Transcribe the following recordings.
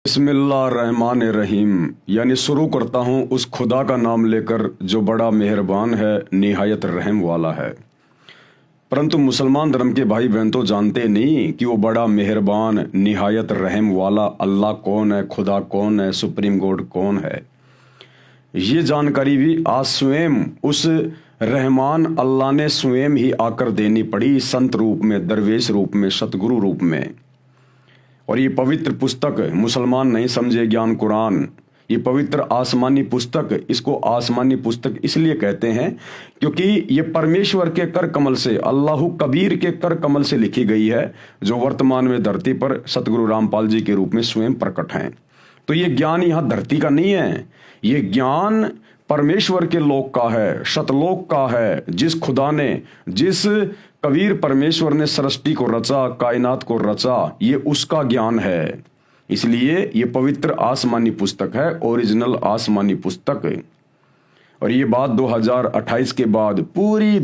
बिस्मिल्लाहिर्रहमानिर्रहीम यानी शुरू करता हूँ उस खुदा का नाम लेकर जो बड़ा मेहरबान है, निहायत रहम वाला है। परंतु मुसलमान धर्म के भाई बहन तो जानते नहीं कि वो बड़ा मेहरबान निहायत रहम वाला अल्लाह कौन है, खुदा कौन है, सुप्रीम गॉड कौन है। ये जानकारी भी आज स्वयं उस रहमान अल्लाह ने स्वयं ही आकर देनी पड़ी, संत रूप में, दरवेश रूप में, सतगुरु रूप में। और ये पवित्र पुस्तक मुसलमान नहीं समझे ज्ञान कुरान, ये पवित्र आसमानी पुस्तक, इसको आसमानी पुस्तक इसलिए कहते हैं क्योंकि ये परमेश्वर के कर कमल से, अल्लाहु कबीर के कर कमल से लिखी गई है, जो वर्तमान में धरती पर सतगुरु रामपाल जी के रूप में स्वयं प्रकट हैं। तो ये ज्ञान यहाँ धरती का नहीं है, ये ज्ञान परमेश्वर के लोक का है, सतलोक का है। जिस खुदा ने, जिस कबीर परमेश्वर ने सृष्टि को रचा, कायनात को रचा, ये उसका ज्ञान है। इसलिए ये पवित्र आसमानी पुस्तक है, ओरिजिनल आसमानी पुस्तक। और ये बात 2028 के बाद पूरी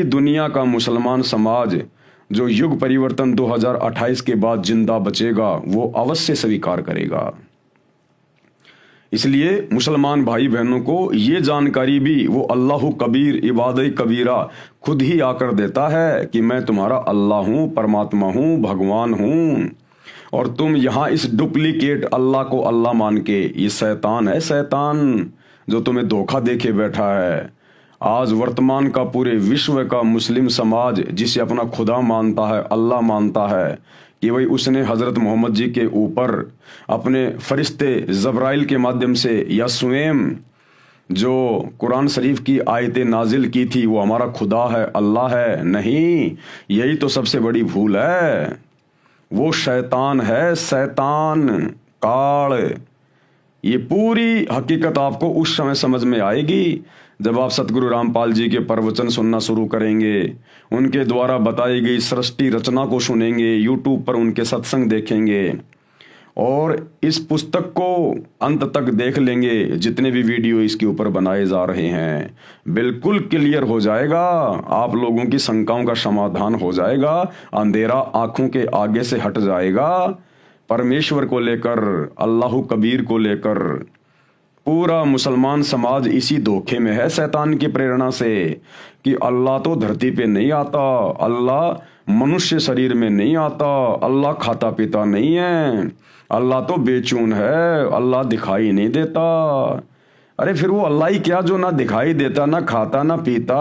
दुनिया का मुसलमान समाज जो युग परिवर्तन 2028 के बाद जिंदा बचेगा वो अवश्य स्वीकार करेगा। इसलिए मुसलमान भाई बहनों को ये जानकारी भी वो अल्लाहु कबीर इबादत कबीरा खुद ही आकर देता है कि मैं तुम्हारा अल्लाह हूँ, परमात्मा हूँ, भगवान हूँ। और तुम यहाँ इस डुप्लीकेट अल्लाह को अल्लाह मान के, ये शैतान है, शैतान जो तुम्हें धोखा देके बैठा है। आज वर्तमान का पूरे विश्व का मुस्लिम समाज जिसे अपना खुदा मानता है, अल्लाह मानता है कि भाई उसने हज़रत मोहम्मद जी के ऊपर अपने फरिश्ते जब्राइल के माध्यम से या स्वयं जो कुरान शरीफ की आयतें नाजिल की थी वो हमारा खुदा है, अल्लाह है। नहीं, यही तो सबसे बड़ी भूल है। वो शैतान है, शैतान काल। ये पूरी हकीकत आपको उस समय समझ में आएगी जब आप सतगुरु रामपाल जी के प्रवचन सुनना शुरू करेंगे, उनके द्वारा बताई गई सृष्टि रचना को सुनेंगे, यूट्यूब पर उनके सत्संग देखेंगे और इस पुस्तक को अंत तक देख लेंगे। जितने भी वीडियो इसके ऊपर बनाए जा रहे हैं बिल्कुल क्लियर हो जाएगा, आप लोगों की शंकाओं का समाधान हो जाएगा, अंधेरा आंखों के आगे से हट जाएगा। परमेश्वर को लेकर, अल्लाहु कबीर को लेकर पूरा मुसलमान समाज इसी धोखे में है शैतान की प्रेरणा से कि अल्लाह तो धरती पे नहीं आता, अल्लाह मनुष्य शरीर में नहीं आता, अल्लाह खाता पीता नहीं है, अल्लाह तो बेचून है, अल्लाह दिखाई नहीं देता। अरे फिर वो अल्लाह ही क्या जो ना दिखाई देता, ना खाता, ना पीता,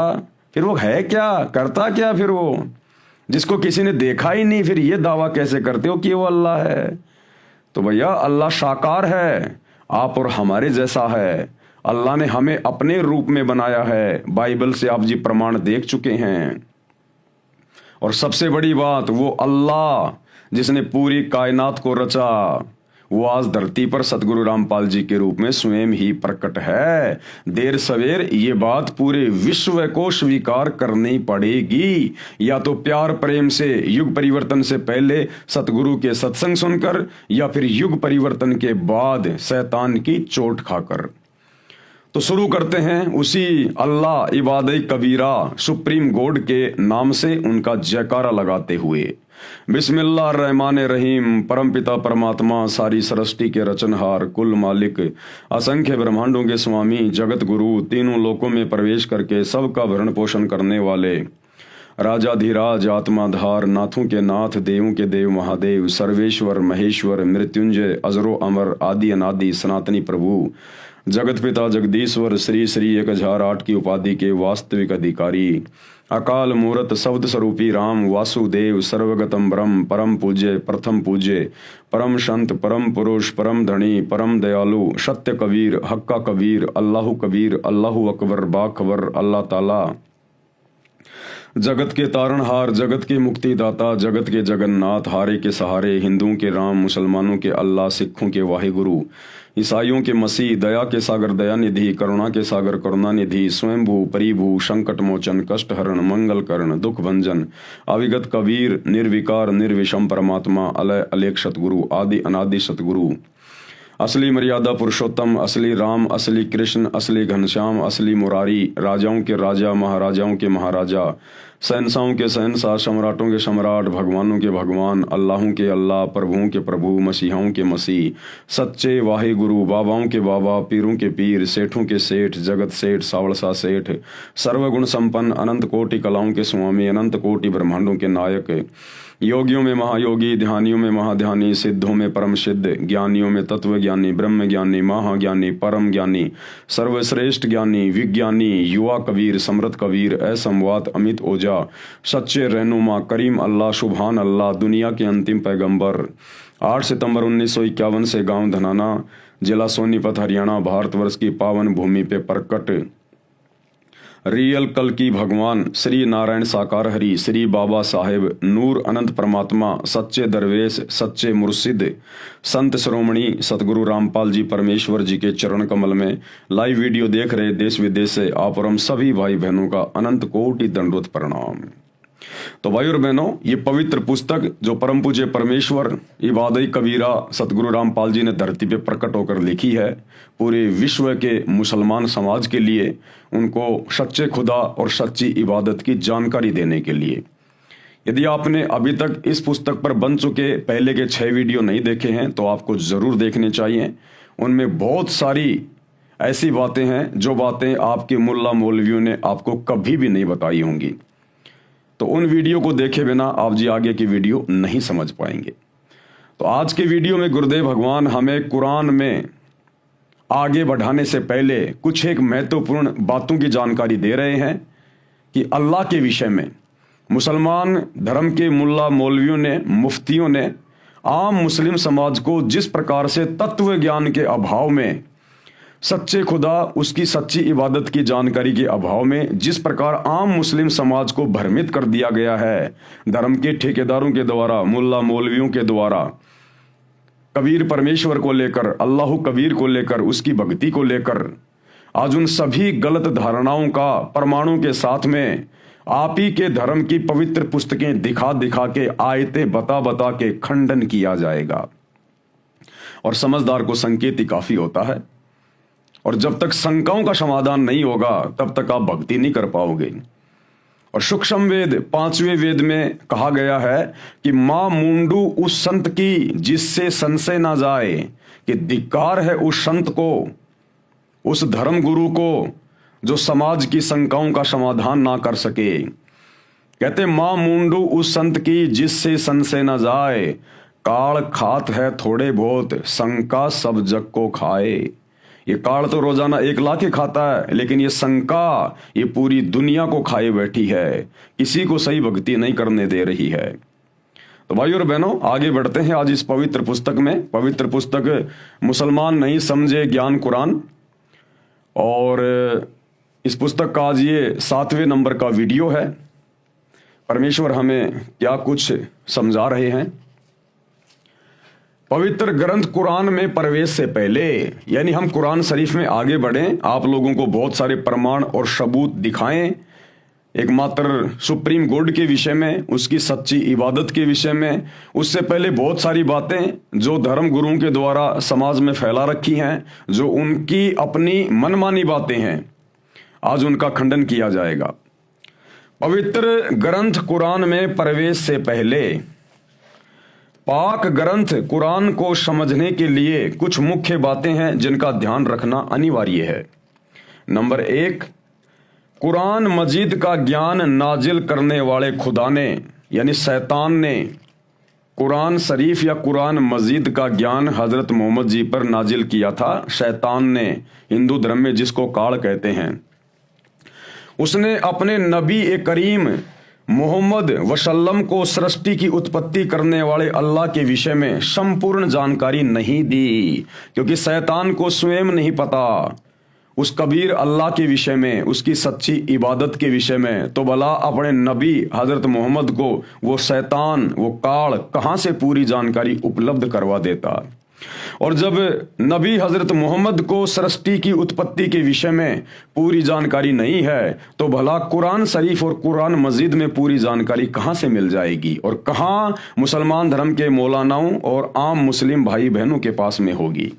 फिर वो है क्या, करता क्या? फिर वो जिसको किसी ने देखा ही नहीं, फिर ये दावा कैसे करते हो कि वो अल्लाह है? तो भैया अल्लाह साकार है, आप और हमारे जैसा है। अल्लाह ने हमें अपने रूप में बनाया है, बाइबल से आप जी प्रमाण देख चुके हैं। और सबसे बड़ी बात, वो अल्लाह जिसने पूरी कायनात को रचा वो आज धरती पर सतगुरु रामपाल जी के रूप में स्वयं ही प्रकट है। देर सवेर ये बात पूरे विश्व को स्वीकार करनी पड़ेगी, या तो प्यार प्रेम से युग परिवर्तन से पहले सतगुरु के सत्संग सुनकर, या फिर युग परिवर्तन के बाद शैतान की चोट खाकर। तो शुरू करते हैं उसी अल्लाह इबादत कबीरा सुप्रीम गॉड के नाम से उनका जयकारा लगाते हुए। बिस्मिल्लाहिर्रहमानिर्रहीम। परम पिता परमात्मा, सारी सृष्टि के रचनहार, कुल मालिक, असंख्य ब्रह्मांडों के स्वामी, जगत गुरु, तीनों लोकों में प्रवेश करके सबका भरण पोषण करने वाले राजाधिराज, आत्माधार, नाथों के नाथ, देवों के देव महादेव, सर्वेश्वर, महेश्वर, मृत्युंजय, अजरो अमर, आदि अनादि, सनातनी प्रभु, जगत पिता जगदीश्वर, श्री श्री 1008 की उपाधि के वास्तविक अधिकारी, अकाल मूरत शब्द स्वरूपी राम वासुदेव, सर्वगतम ब्रह्म, परम पूज्य, प्रथम पूज्य, परम संत, परम पुरुष, परम धनी, परम दयालु, सत्य कबीर, हक्का कबीर, अल्लाहु कबीर, अल्लाहु अकबर, बाखबर, अल्लाह ताला, जगत के तारणहार, जगत के मुक्तिदाता, जगत के जगन्नाथ, हारे के सहारे, हिंदुओं के राम, मुसलमानों के अल्लाह, सिखों के वाहिगुरु, ईसाइयों के मसीह, दया के सागर दयानिधि, करुणा के सागर करुणानिधि, स्वयंभू परिभू, संकट मोचन, कष्ट हरण, मंगल करण, दुख भंजन, अविगत कबीर, निर्विकार निर्विषम परमात्मा, अलय अलेख सतगुरु, आदि अनादि सतगुरु, असली मर्यादा पुरुषोत्तम, असली राम, असली कृष्ण, असली घनश्याम, असली मुरारी, राजाओं के राजा, महाराजाओं के महाराजा, शहंशाहों के शहंशाह, सम्राटों के सम्राट, भगवानों के भगवान, अल्लाहों के अल्लाह, प्रभुओं के प्रभु, मसीहाओं के मसीह, सच्चे वाहे गुरु, बाबाओं के बाबा, पीरों के पीर, सेठों के सेठ, जगत सेठ, सावड़सा सेठ, सर्वगुण संपन्न, अनंत कोटि कलाओं के स्वामी, अनंत कोटि ब्रह्मांडों के नायक, योगियों में महायोगी, ध्यानियों में महाध्यानी, सिद्धों में परम सिद्ध, ज्ञानियों में तत्व ज्ञानी, ब्रह्म ज्ञानी, महाज्ञानी, परम ज्ञानी, सर्वश्रेष्ठ ज्ञानी, विज्ञानी, युवा कबीर, समृद्ध कबीर, असंवाद, अमित ओझा, सच्चे रहनुमा, करीम अल्लाह, सुभान अल्लाह, दुनिया के अंतिम पैगंबर। 8 सितंबर 1951 से गांव धनाना, जिला सोनीपत, हरियाणा, भारतवर्ष की पावन भूमि पे प्रकट रियल कल की भगवान श्री नारायण साकार हरि, श्री बाबा साहेब, नूर अनंत परमात्मा, सच्चे दरवेश, सच्चे मुर्शिद, संत श्रोमणी सतगुरु रामपाल जी परमेश्वर जी के चरण कमल में लाइव वीडियो देख रहे देश विदेश से आप और हम सभी भाई बहनों का अनंत कोटि दंडवत प्रणाम। तो भाई और बहनों, ये पवित्र पुस्तक जो परम पूज्य परमेश्वर इबादई कबीरा सतगुरु रामपाल जी ने धरती पे प्रकट होकर लिखी है, पूरे विश्व के मुसलमान समाज के लिए, उनको सच्चे खुदा और सच्ची इबादत की जानकारी देने के लिए। यदि आपने अभी तक इस पुस्तक पर बन चुके पहले के 6 वीडियो नहीं देखे हैं तो आपको जरूर देखने चाहिए। उनमें बहुत सारी ऐसी बातें हैं जो बातें आपके मुल्ला मौलवियों ने आपको कभी भी नहीं बताई होंगी। तो उन वीडियो को देखे बिना आप जी आगे की वीडियो नहीं समझ पाएंगे। तो आज के वीडियो में गुरुदेव भगवान हमें कुरान में आगे बढ़ाने से पहले कुछ एक महत्वपूर्ण बातों की जानकारी दे रहे हैं कि अल्लाह के विषय में मुसलमान धर्म के मुल्ला मौलवियों ने, मुफ्तियों ने आम मुस्लिम समाज को जिस प्रकार से तत्व ज्ञान के अभाव में, सच्चे खुदा, उसकी सच्ची इबादत की जानकारी के अभाव में जिस प्रकार आम मुस्लिम समाज को भ्रमित कर दिया गया है धर्म के ठेकेदारों के द्वारा, मुल्ला मौलवियों के द्वारा, कबीर परमेश्वर को लेकर, अल्लाह कबीर को लेकर, उसकी भक्ति को लेकर, आज उन सभी गलत धारणाओं का प्रमाणों के साथ में आप ही के धर्म की पवित्र पुस्तकें दिखा दिखा के, आयतें बता बता के खंडन किया जाएगा। और समझदार को संकेत ही काफी होता है। और जब तक शंकाओं का समाधान नहीं होगा तब तक आप भक्ति नहीं कर पाओगे। और सूक्ष्म वेद 5वें वेद में कहा गया है कि मां मुंडू उस संत की जिससे संशय ना जाए, कि धिक्कार है उस संत को, उस धर्म गुरु को जो समाज की शंकाओं का समाधान ना कर सके। कहते मां मुंडू उस संत की जिससे संशय ना जाए, काल खात है थोड़े बहुत, शंका सब जग को खाए। ये काल तो रोजाना 1 लाख ही खाता है, लेकिन ये शंका ये पूरी दुनिया को खाए बैठी है, किसी को सही भक्ति नहीं करने दे रही है। तो भाई और बहनों, आगे बढ़ते हैं आज इस पवित्र पुस्तक में। पवित्र पुस्तक मुसलमान नहीं समझे ज्ञान कुरान, और इस पुस्तक का आज ये 7वें नंबर का वीडियो है। परमेश्वर हमें क्या कुछ समझा रहे हैं। पवित्र ग्रंथ कुरान में प्रवेश से पहले, यानी हम कुरान शरीफ में आगे बढ़ें, आप लोगों को बहुत सारे प्रमाण और सबूत दिखाएं एकमात्र सुप्रीम गॉड के विषय में, उसकी सच्ची इबादत के विषय में। उससे पहले बहुत सारी बातें जो धर्म गुरुओं के द्वारा समाज में फैला रखी हैं, जो उनकी अपनी मनमानी बातें हैं, आज उनका खंडन किया जाएगा। पवित्र ग्रंथ कुरान में प्रवेश से पहले पाक ग्रंथ कुरान को समझने के लिए कुछ मुख्य बातें हैं जिनका ध्यान रखना अनिवार्य है। नंबर 1, कुरान मजीद का ज्ञान नाजिल करने वाले खुदा ने, यानी शैतान ने, कुरान शरीफ या कुरान मजीद का ज्ञान हजरत मोहम्मद जी पर नाजिल किया था। शैतान ने, हिंदू धर्म में जिसको काल कहते हैं, उसने अपने नबी ए करीम मोहम्मद वसल्लम को सृष्टि की उत्पत्ति करने वाले अल्लाह के विषय में संपूर्ण जानकारी नहीं दी, क्योंकि शैतान को स्वयं नहीं पता उस कबीर अल्लाह के विषय में, उसकी सच्ची इबादत के विषय में। तो भला अपने नबी हजरत मोहम्मद को वो शैतान, वो काल कहां से पूरी जानकारी उपलब्ध करवा देता। और जब नबी हजरत मोहम्मद को सृष्टि की उत्पत्ति के विषय में पूरी जानकारी नहीं है, तो भला कुरान शरीफ और कुरान मजीद में पूरी जानकारी कहां से मिल जाएगी, और कहां मुसलमान धर्म के मौलानाओं और आम मुस्लिम भाई बहनों के पास में होगी।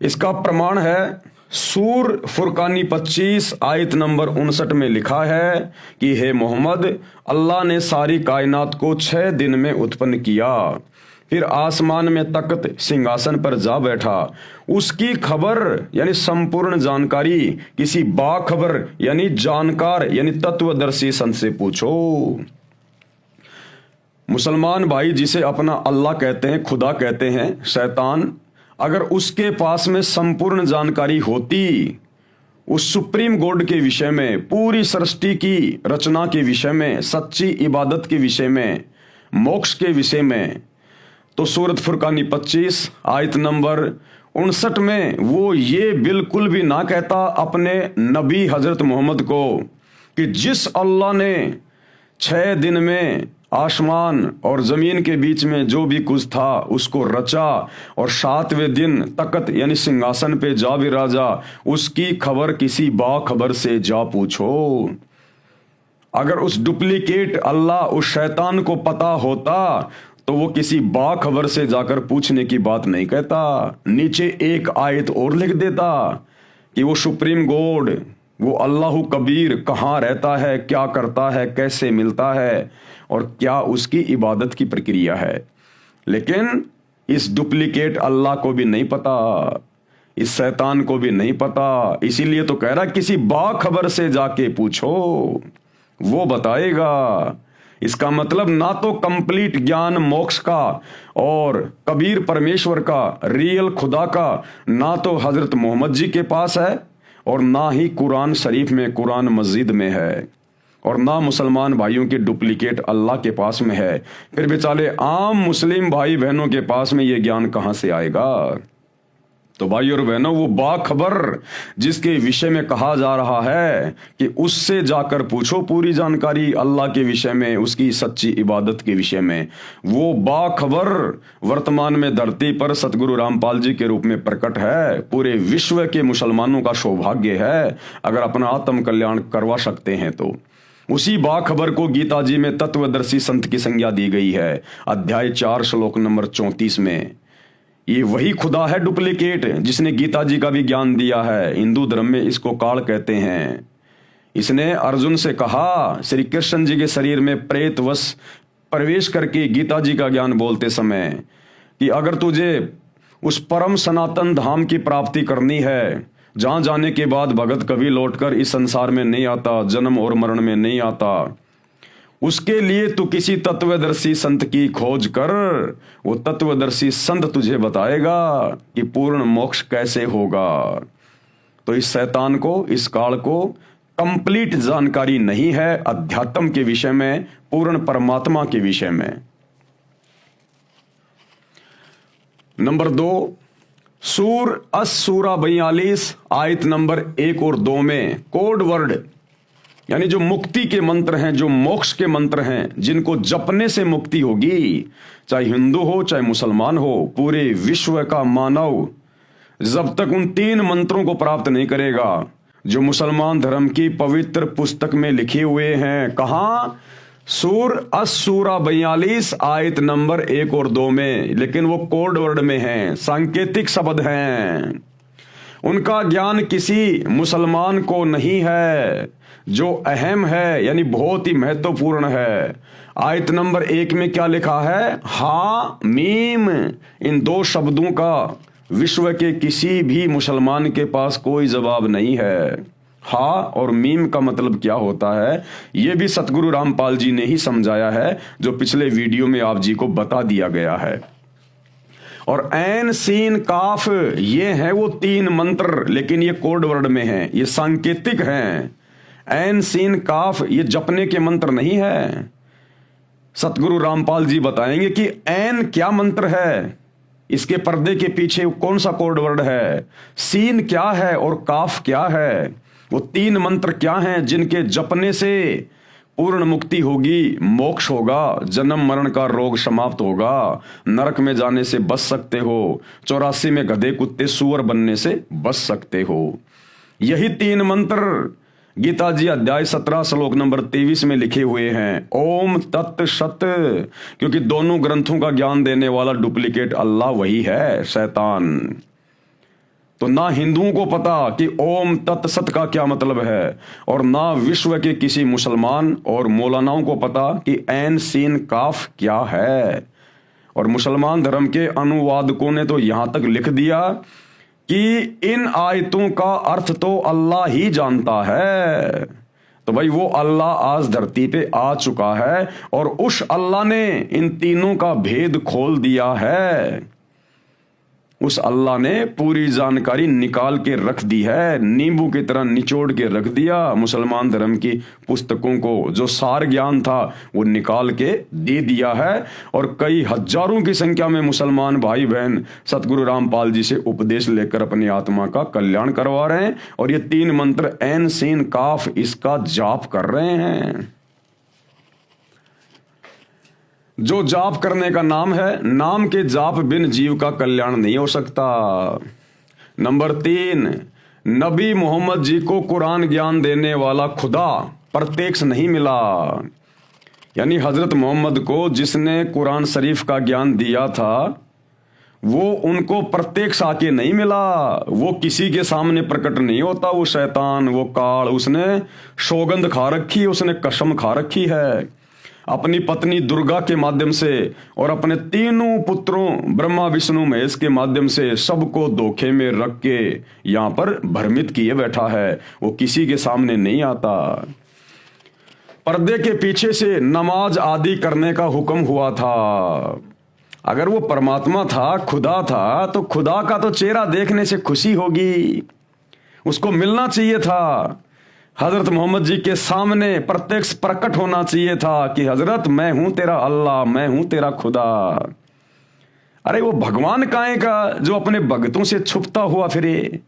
इसका प्रमाण है सूर फुरकानी 25 आयत नंबर 59 में लिखा है कि हे मोहम्मद, अल्लाह ने सारी कायनात को 6 दिन में उत्पन्न किया, फिर आसमान में तख्त सिंहासन पर जा बैठा। उसकी खबर यानी संपूर्ण जानकारी किसी बाखबर यानी जानकार यानी तत्वदर्शी संत से पूछो। मुसलमान भाई जिसे अपना अल्लाह कहते हैं, खुदा कहते हैं, शैतान, अगर उसके पास में संपूर्ण जानकारी होती उस सुप्रीम गॉड के विषय में, पूरी सृष्टि की रचना के विषय में, सच्ची इबादत के विषय में, मोक्ष के विषय में, तो सूरत फुरकानी 25 आयत नंबर 59 में वो ये बिल्कुल भी ना कहता अपने नबी हजरत मोहम्मद को कि जिस अल्लाह ने 6 दिन में आसमान और जमीन के बीच में जो भी कुछ था उसको रचा और 7वें दिन तख्त यानी सिंहासन पे जा विराजा, उसकी खबर किसी बाखबर से जा पूछो। अगर उस डुप्लीकेट अल्लाह उस शैतान को पता होता तो वो किसी बाखबर से जाकर पूछने की बात नहीं कहता, नीचे एक आयत और लिख देता कि वो सुप्रीम गॉड, वो अल्लाह कबीर कहाँ रहता है, क्या करता है, कैसे मिलता है और क्या उसकी इबादत की प्रक्रिया है। लेकिन इस डुप्लीकेट अल्लाह को भी नहीं पता, इस शैतान को भी नहीं पता, इसीलिए तो कह रहा किसी बाखबर से जाके पूछो, वो बताएगा। इसका मतलब ना तो कंप्लीट ज्ञान मोक्ष का और कबीर परमेश्वर का, रियल खुदा का, ना तो हजरत मोहम्मद जी के पास है और ना ही कुरान शरीफ में, कुरान मस्जिद में है, और ना मुसलमान भाइयों के डुप्लीकेट अल्लाह के पास में है। फिर बेचारे आम मुस्लिम भाई बहनों के पास में ये ज्ञान कहां से आएगा। तो भाई और बहनों, वो बाखबर जिसके विषय में कहा जा रहा है कि उससे जाकर पूछो पूरी जानकारी अल्लाह के विषय में, उसकी सच्ची इबादत के विषय में, वो बाखबर वर्तमान में धरती पर सतगुरु रामपाल जी के रूप में प्रकट है। पूरे विश्व के मुसलमानों का सौभाग्य है अगर अपना आत्म कल्याण करवा सकते हैं तो। उसी बाखबर को गीता जी में तत्वदर्शी संत की संज्ञा दी गई है, अध्याय 4 श्लोक नंबर 34 में। ये वही खुदा है डुप्लीकेट जिसने गीता जी का भी ज्ञान दिया है। हिंदू धर्म में इसको काल कहते हैं। इसने अर्जुन से कहा श्री कृष्ण जी के शरीर में प्रेतवश प्रवेश करके गीता जी का ज्ञान बोलते समय कि अगर तुझे उस परम सनातन धाम की प्राप्ति करनी है जहां जाने के बाद भगत कभी लौटकर इस संसार में नहीं आता, जन्म और मरण में नहीं आता, उसके लिए तू किसी तत्वदर्शी संत की खोज कर। वो तत्वदर्शी संत तुझे बताएगा कि पूर्ण मोक्ष कैसे होगा। तो इस शैतान को, इस काल को कंप्लीट जानकारी नहीं है अध्यात्म के विषय में, पूर्ण परमात्मा के विषय में। नंबर 2, सूर अस-सूरा 42 आयत नंबर 1 और 2 में कोड वर्ड यानी जो मुक्ति के मंत्र हैं, जो मोक्ष के मंत्र हैं, जिनको जपने से मुक्ति होगी, चाहे हिंदू हो चाहे मुसलमान हो, पूरे विश्व का मानव जब तक उन 3 मंत्रों को प्राप्त नहीं करेगा जो मुसलमान धर्म की पवित्र पुस्तक में लिखे हुए हैं। कहां? सूर अस-सूरा 42 आयत नंबर 1 और 2 में, लेकिन वो कोड वर्ड में हैं, सांकेतिक शब्द हैं। उनका ज्ञान किसी मुसलमान को नहीं है। जो अहम है यानी बहुत ही महत्वपूर्ण है। आयत नंबर 1 में क्या लिखा है? हा मीम। इन 2 शब्दों का विश्व के किसी भी मुसलमान के पास कोई जवाब नहीं है। हा और मीम का मतलब क्या होता है यह भी सतगुरु रामपाल जी ने ही समझाया है, जो पिछले वीडियो में आप जी को बता दिया गया है। और ऐन सीन काफ ये है वो 3 मंत्र, लेकिन ये कोड वर्ड में है, ये सांकेतिक हैं। ऐन सीन काफ ये जपने के मंत्र नहीं है। सतगुरु रामपाल जी बताएंगे कि ऐन क्या मंत्र है, इसके पर्दे के पीछे कौन सा कोड वर्ड है, सीन क्या है और काफ क्या है। वो 3 मंत्र क्या हैं जिनके जपने से पूर्ण मुक्ति होगी, मोक्ष होगा, जन्म मरण का रोग समाप्त होगा, नरक में जाने से बच सकते हो, 84 में गधे कुत्ते सूअर बनने से बच सकते हो। यही 3 मंत्र गीता जी अध्याय 17 श्लोक नंबर 23 में लिखे हुए हैं। ओम तत् सत, क्योंकि दोनों ग्रंथों का ज्ञान देने वाला डुप्लीकेट अल्लाह वही है, शैतान। तो ना हिंदुओं को पता कि ओम तत्सत का क्या मतलब है, और ना विश्व के किसी मुसलमान और मौलानाओं को पता कि ऐन सीन काफ क्या है। और मुसलमान धर्म के अनुवादकों ने तो यहां तक लिख दिया कि इन आयतों का अर्थ तो अल्लाह ही जानता है। तो भाई वो अल्लाह आज धरती पे आ चुका है और उस अल्लाह ने इन तीनों का भेद खोल दिया है। उस अल्लाह ने पूरी जानकारी निकाल के रख दी है, नींबू की तरह निचोड़ के रख दिया मुसलमान धर्म की पुस्तकों को। जो सार ज्ञान था वो निकाल के दे दिया है। और कई हजारों की संख्या में मुसलमान भाई बहन सतगुरु रामपाल जी से उपदेश लेकर अपनी आत्मा का कल्याण करवा रहे हैं, और ये 3 मंत्र ऐन सीन काफ इसका जाप कर रहे हैं। जो जाप करने का नाम है, नाम के जाप बिन जीव का कल्याण नहीं हो सकता। नंबर 3, नबी मोहम्मद जी को कुरान ज्ञान देने वाला खुदा प्रत्यक्ष नहीं मिला। यानी हजरत मोहम्मद को जिसने कुरान शरीफ का ज्ञान दिया था वो उनको प्रत्यक्ष आके नहीं मिला। वो किसी के सामने प्रकट नहीं होता। वो शैतान, वो काल, उसने सौगंध खा रखी है, उसने कसम खा रखी है अपनी पत्नी दुर्गा के माध्यम से और अपने तीनों पुत्रों ब्रह्मा विष्णु महेश के माध्यम से सबको धोखे में रख के यहां पर भ्रमित किए बैठा है। वो किसी के सामने नहीं आता। पर्दे के पीछे से नमाज आदि करने का हुक्म हुआ था। अगर वो परमात्मा था, खुदा था, तो खुदा का तो चेहरा देखने से खुशी होगी, उसको मिलना चाहिए था। हजरत मोहम्मद जी के सामने प्रत्यक्ष प्रकट होना चाहिए था कि हजरत मैं हूं तेरा अल्लाह, मैं हूं तेरा खुदा। अरे वो भगवान काहे का जो अपने भक्तों से छुपता हुआ फिरे?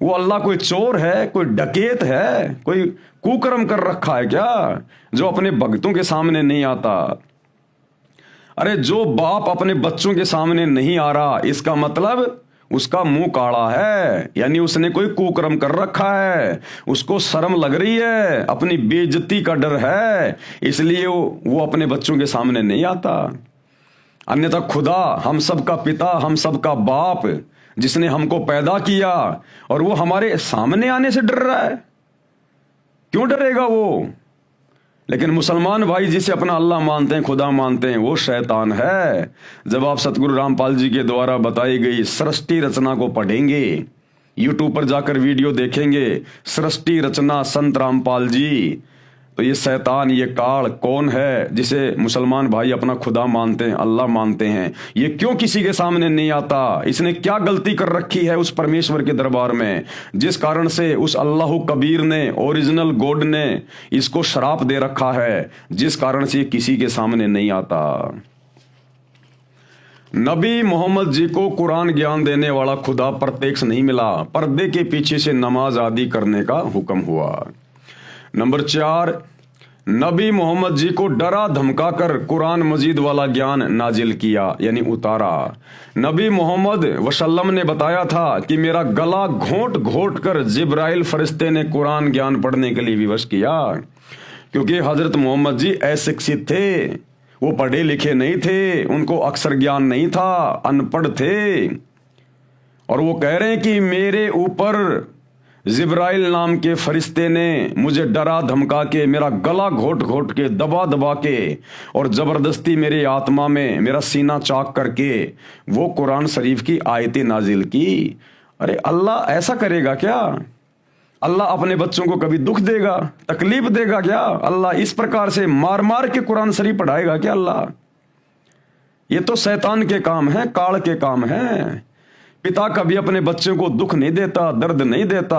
वो अल्लाह कोई चोर है, कोई डकैत है, कोई कुकर्म कर रखा है क्या जो अपने भक्तों के सामने नहीं आता? अरे जो बाप अपने बच्चों के सामने नहीं आ रहा, इसका मतलब उसका मुंह काला है, यानी उसने कोई कुकर्म कर रखा है, उसको शर्म लग रही है, अपनी बेइज्जती का डर है, इसलिए वो अपने बच्चों के सामने नहीं आता। अन्यथा खुदा, हम सबका पिता, हम सबका बाप, जिसने हमको पैदा किया, और वो हमारे सामने आने से डर रहा है? क्यों डरेगा वो? लेकिन मुसलमान भाई जिसे अपना अल्लाह मानते हैं, खुदा मानते हैं, वो शैतान है। जब आप सतगुरु रामपाल जी के द्वारा बताई गई सृष्टि रचना को पढ़ेंगे, यूट्यूब पर जाकर वीडियो देखेंगे, सृष्टि रचना संत रामपाल जी, तो ये शैतान, ये काल कौन है जिसे मुसलमान भाई अपना खुदा मानते हैं, अल्लाह मानते हैं? ये क्यों किसी के सामने नहीं आता? इसने क्या गलती कर रखी है उस परमेश्वर के दरबार में, जिस कारण से उस अल्लाह कबीर ने, ओरिजिनल गॉड ने इसको श्राप दे रखा है, जिस कारण से ये किसी के सामने नहीं आता। नबी मोहम्मद जी को कुरान ज्ञान देने वाला खुदा प्रत्यक्ष नहीं मिला, पर्दे के पीछे से नमाज आदि करने का हुक्म हुआ। नंबर 4, नबी मोहम्मद जी को डरा धमकाकर कुरान मजीद वाला ज्ञान नाजिल किया, यानी उतारा। नबी मोहम्मद वसल्लम ने बताया था कि मेरा गला घोंट घोंट कर जिब्राइल फरिश्ते ने कुरान ज्ञान पढ़ने के लिए विवश किया, क्योंकि हजरत मोहम्मद जी अशिक्षित थे, वो पढ़े लिखे नहीं थे, उनको अक्षर ज्ञान नहीं था, अनपढ़ थे। और वो कह रहे हैं कि मेरे ऊपर जिब्राइल नाम के फरिश्ते ने मुझे डरा धमका के, मेरा गला घोट घोट के, दबा दबा के और जबरदस्ती मेरे आत्मा में मेरा सीना चाक करके वो कुरान शरीफ की आयतें नाजिल की। अरे अल्लाह ऐसा करेगा क्या? अल्लाह अपने बच्चों को कभी दुख देगा, तकलीफ देगा क्या? अल्लाह इस प्रकार से मार मार के कुरान शरीफ पढ़ाएगा क्या अल्लाह? ये तो शैतान के काम है, काल के काम है। पिता कभी अपने बच्चों को दुख नहीं देता, दर्द नहीं देता।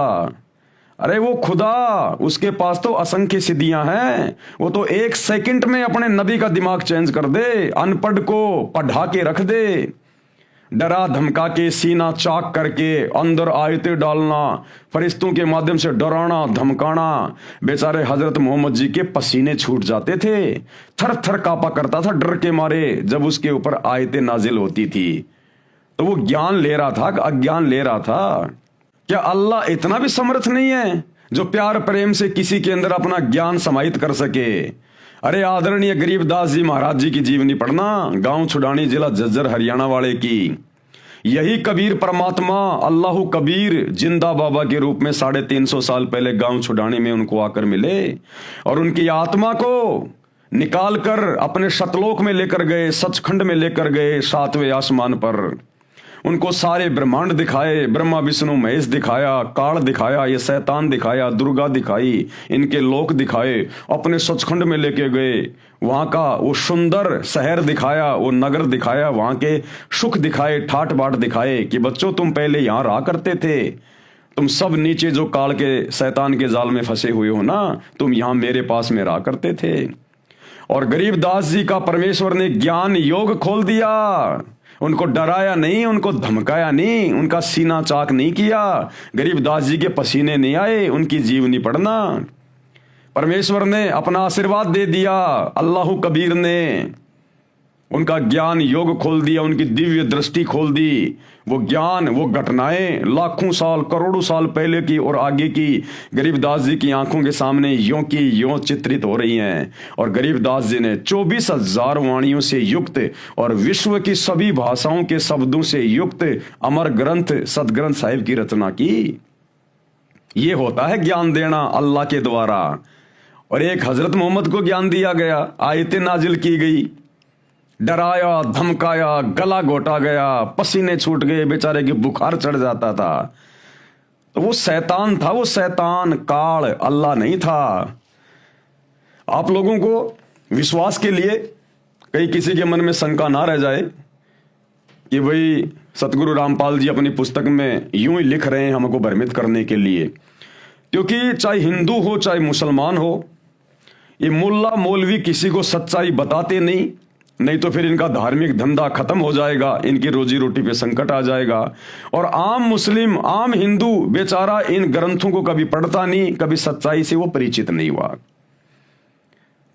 अरे वो खुदा, उसके पास तो असंख्य सिद्धियां हैं, वो तो 1 सेकंड में अपने नबी का दिमाग चेंज कर दे, अनपढ़ को पढ़ा के रख दे, डरा धमका के, सीना चाक करके, अंदर आयतें डालना, फरिश्तों के माध्यम से डराना धमकाना। बेचारे हजरत मोहम्मद जी के पसीने छूट जाते थे, थर थर कांपा करता था डर के मारे जब उसके ऊपर आयतें नाजिल होती थी। तो वो ज्ञान ले रहा था कि अज्ञान ले रहा था? क्या अल्लाह इतना भी समर्थ नहीं है जो प्यार प्रेम से किसी के अंदर अपना ज्ञान समाहित कर सके? अरे आदरणीय गरीबदास जी महाराज जी की जीवनी पढ़ना, गांव छुड़ानी, जिला झज्जर हरियाणा वाले की। यही कबीर परमात्मा अल्लाह कबीर जिंदा बाबा के रूप में 350 साल पहले गांव छुड़ाने में उनको आकर मिले और उनकी आत्मा को निकाल कर अपने सतलोक में लेकर गए, सचखंड में लेकर गए, 7वें आसमान पर। उनको सारे ब्रह्मांड दिखाए, ब्रह्मा विष्णु महेश दिखाया, काल दिखाया, ये शैतान दिखाया, दुर्गा दिखाई, इनके लोक दिखाए, अपने सचखंड में लेके गए। वहां का वो सुंदर शहर दिखाया, वो नगर दिखाया, वहां के सुख दिखाए, ठाट बाट दिखाए कि बच्चों तुम पहले यहां रहा करते थे, तुम सब नीचे जो काल के शैतान के जाल में फंसे हुए हो ना, तुम यहां मेरे पास में रहा करते थे। और गरीबदास जी का परमेश्वर ने ज्ञान योग खोल दिया, उनको डराया नहीं, उनको धमकाया नहीं, उनका सीना चाक नहीं किया, गरीबदास जी के पसीने नहीं आए, उनकी जीवनी पढ़ना। परमेश्वर ने अपना आशीर्वाद दे दिया, अल्लाह कबीर ने उनका ज्ञान योग खोल दिया, उनकी दिव्य दृष्टि खोल दी। वो ज्ञान, वो घटनाएं लाखों साल करोड़ों साल पहले की और आगे की गरीबदास जी की आंखों के सामने यों की यों चित्रित हो रही हैं। और गरीबदास जी ने 24,000 वाणियों से युक्त और विश्व की सभी भाषाओं के शब्दों से युक्त अमर ग्रंथ सदग्रंथ साहिब की रचना की। ये होता है ज्ञान देना अल्लाह के द्वारा। और एक हजरत मोहम्मद को ज्ञान दिया गया, आयतें नाजिल की गई, डराया, धमकाया, गला घोटा गया, पसीने छूट गए, बेचारे की बुखार चढ़ जाता था। तो वो शैतान था, वो शैतान काल, अल्लाह नहीं था। आप लोगों को विश्वास के लिए कहीं किसी के मन में शंका ना रह जाए कि भाई सतगुरु रामपाल जी अपनी पुस्तक में यूं ही लिख रहे हैं हमको भ्रमित करने के लिए, क्योंकि चाहे हिंदू हो चाहे मुसलमान हो, ये मुल्ला मौलवी किसी को सच्चाई बताते नहीं तो फिर इनका धार्मिक धंधा खत्म हो जाएगा, इनकी रोजी रोटी पे संकट आ जाएगा। और आम मुस्लिम, आम हिंदू बेचारा इन ग्रंथों को कभी पढ़ता नहीं, कभी सच्चाई से वो परिचित नहीं हुआ।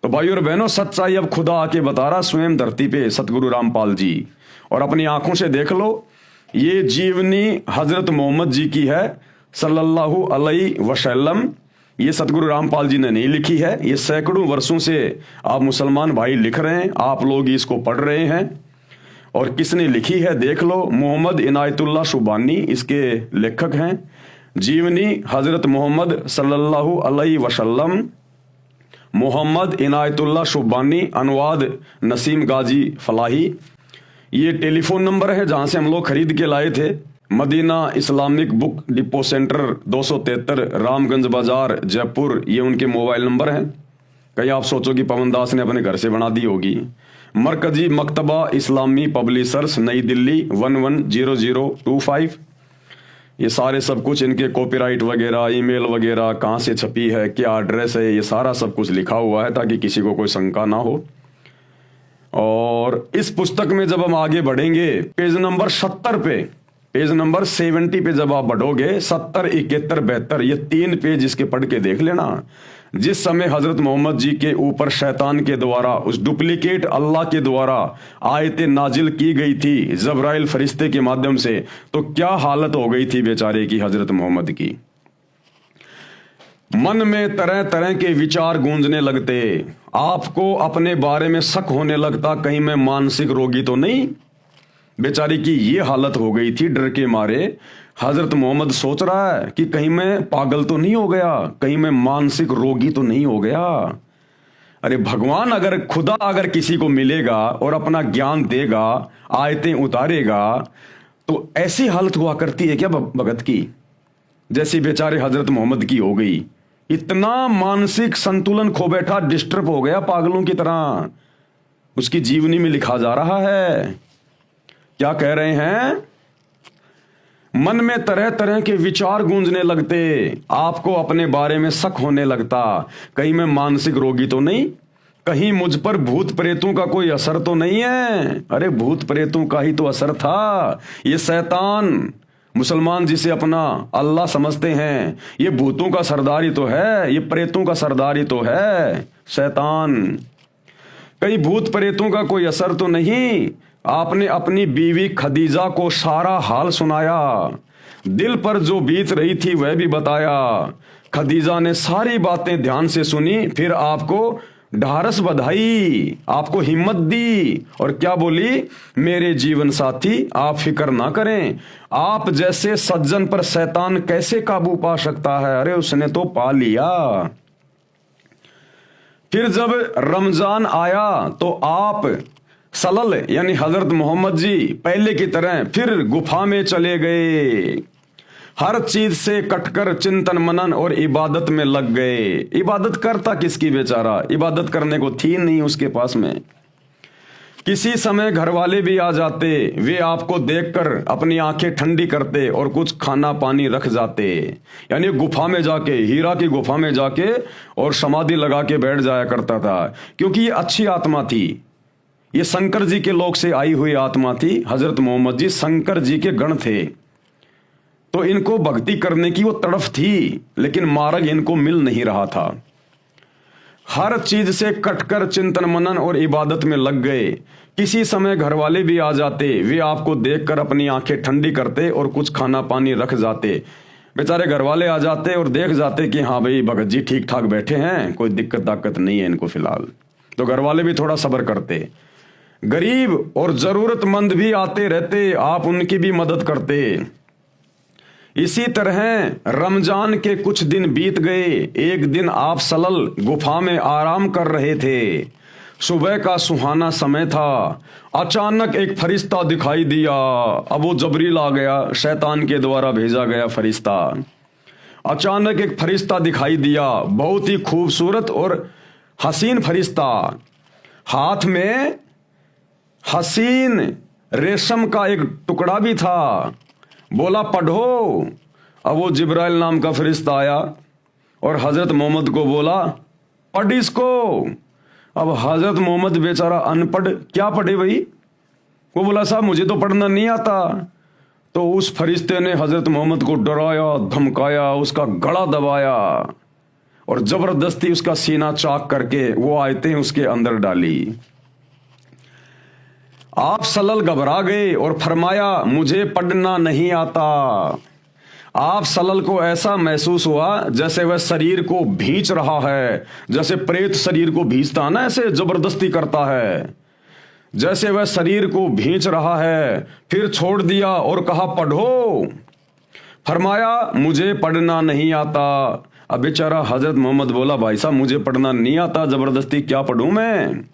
तो भाइयों और बहनों, सच्चाई अब खुदा आके बता रहा स्वयं धरती पे, सतगुरु रामपाल जी। और अपनी आंखों से देख लो, ये जीवनी हजरत मोहम्मद जी की है सल्लल्लाहु अलैहि वसल्लम। ये सतगुरु रामपाल जी ने नहीं लिखी है, ये सैकड़ों वर्षों से आप मुसलमान भाई लिख रहे हैं, आप लोग इसको पढ़ रहे हैं। और किसने लिखी है देख लो, मोहम्मद इनायतुल्लाह शुबानी इसके लेखक हैं। जीवनी हजरत मोहम्मद सल्लल्लाहु अलैहि वसल्लम, मोहम्मद इनायतुल्लाह शुबानी, अनुवाद नसीम गाजी फलाही। ये टेलीफोन नंबर है जहां से हम लोग खरीद के लाए थे, Madina Islamic book depot centre 273 Ramganj Bazaar Jaipur, ये उनके मोबाइल नंबर हैं। कहीं आप सोचो कि पवन दास ने अपने घर से बना दी होगी। मरकजी मकतबा इस्लामी पब्लिशर्स नई दिल्ली 110025। ये सारे सब कुछ इनके कॉपीराइट वगैरह, ईमेल वगैरह, कहाँ से छपी है, क्या एड्रेस है, ये सारा सब कुछ लिखा हुआ है ताकि किसी को कोई शंका ना हो। और इस पुस्तक में जब हम आगे बढ़ेंगे, पेज नंबर 70 पे, पेज नंबर 70 पे जब आप बढ़ोगे, 70, 71, 72, ये 3 पेज इसके पढ़ के देख लेना। जिस समय हजरत मोहम्मद जी के ऊपर शैतान के द्वारा, उस डुप्लीकेट अल्लाह के द्वारा आयतें नाजिल की गई थी जब्राइल फरिश्ते के माध्यम से, तो क्या हालत हो गई थी बेचारे की, हजरत मोहम्मद की। मन में तरह तरह के विचार गूंजने लगते, आपको अपने बारे में शक होने लगता, कहीं मैं मानसिक रोगी तो नहीं। बेचारी की ये हालत हो गई थी, डर के मारे हजरत मोहम्मद सोच रहा है कि कहीं मैं पागल तो नहीं हो गया, कहीं मैं मानसिक रोगी तो नहीं हो गया। अरे भगवान, अगर खुदा अगर किसी को मिलेगा और अपना ज्ञान देगा, आयतें उतारेगा, तो ऐसी हालत हुआ करती है क्या भगत की, जैसी बेचारे हजरत मोहम्मद की हो गई। इतना मानसिक संतुलन खो बैठा, डिस्टर्ब हो गया पागलों की तरह। उसकी जीवनी में लिखा जा रहा है, क्या कह रहे हैं, मन में तरह तरह के विचार गूंजने लगते, आपको अपने बारे में शक होने लगता, कहीं मैं मानसिक रोगी तो नहीं, कहीं मुझ पर भूत प्रेतों का कोई असर तो नहीं है। अरे भूत प्रेतों का ही तो असर था। ये शैतान, मुसलमान जिसे अपना अल्लाह समझते हैं, ये भूतों का सरदार ही तो है, ये प्रेतों का सरदार ही तो है शैतान। कहीं भूत प्रेतों का कोई असर तो नहीं। आपने अपनी बीवी खदीजा को सारा हाल सुनाया, दिल पर जो बीत रही थी वह भी बताया। खदीजा ने सारी बातें ध्यान से सुनी, फिर आपको ढारस बधाई, आपको हिम्मत दी। और क्या बोली? मेरे जीवन साथी आप फिक्र ना करें, आप जैसे सज्जन पर शैतान कैसे काबू पा सकता है? अरे उसने तो पा लिया। फिर जब रमजान आया तो आप सलल यानी हजरत मोहम्मद जी पहले की तरह फिर गुफा में चले गए, हर चीज से कटकर चिंतन मनन और इबादत में लग गए। इबादत करता किसकी बेचारा? इबादत करने को थी नहीं उसके पास में। किसी समय घर वाले भी आ जाते, वे आपको देखकर अपनी आंखें ठंडी करते और कुछ खाना पानी रख जाते। यानी गुफा में जाके, हीरा की गुफा में जाके और समाधि लगा के बैठ जाया करता था, क्योंकि ये अच्छी आत्मा थी। ये शंकर जी के लोक से आई हुई आत्मा थी। हजरत मोहम्मद जी शंकर जी के गण थे, तो इनको भक्ति करने की वो तड़फ थी, लेकिन मार्ग इनको मिल नहीं रहा था। हर चीज से कटकर चिंतन मनन और इबादत में लग गए। किसी समय घर वाले भी आ जाते, वे आपको देखकर अपनी आंखें ठंडी करते और कुछ खाना पानी रख जाते। बेचारे घर वाले आ जाते और देख जाते कि हाँ भाई भगत जी ठीक ठाक बैठे हैं, कोई दिक्कत ताकत नहीं है इनको फिलहाल, तो घर वाले भी थोड़ा सब्र करते। गरीब और जरूरतमंद भी आते रहते, आप उनकी भी मदद करते। इसी तरह रमजान के कुछ दिन बीत गए। एक दिन आप सलल गुफा में आराम कर रहे थे। सुबह का सुहाना समय था। अचानक एक फरिश्ता दिखाई दिया। अब वो जबरील आ गया, शैतान के द्वारा भेजा गया फरिश्ता। अचानक एक फरिश्ता दिखाई दिया, बहुत ही खूबसूरत और हसीन फरिश्ता। हाथ में हसीन रेशम का एक टुकड़ा भी था। बोला पढ़ो। अब वो जिब्राइल नाम का फरिश्ता आया और हजरत मोहम्मद को बोला पढ़ इसको। अब हजरत मोहम्मद बेचारा अनपढ़, क्या पढ़े भाई? वो बोला साहब मुझे तो पढ़ना नहीं आता। तो उस फरिश्ते ने हजरत मोहम्मद को डराया, धमकाया, उसका गला दबाया और जबरदस्ती उसका सीना चाक करके वो आयतें उसके अंदर डाली। आप सलल घबरा गए और फरमाया मुझे पढ़ना नहीं आता। आप सलल को ऐसा महसूस हुआ जैसे वह शरीर को भींच रहा है, जैसे प्रेत शरीर को भींचता ना, ऐसे जबरदस्ती करता है, जैसे वह शरीर को भींच रहा है। फिर छोड़ दिया और कहा पढ़ो। फरमाया मुझे पढ़ना नहीं आता। अब बेचारा हजरत मोहम्मद बोला भाई साहब मुझे पढ़ना नहीं आता, जबरदस्ती क्या पढ़ूं मैं?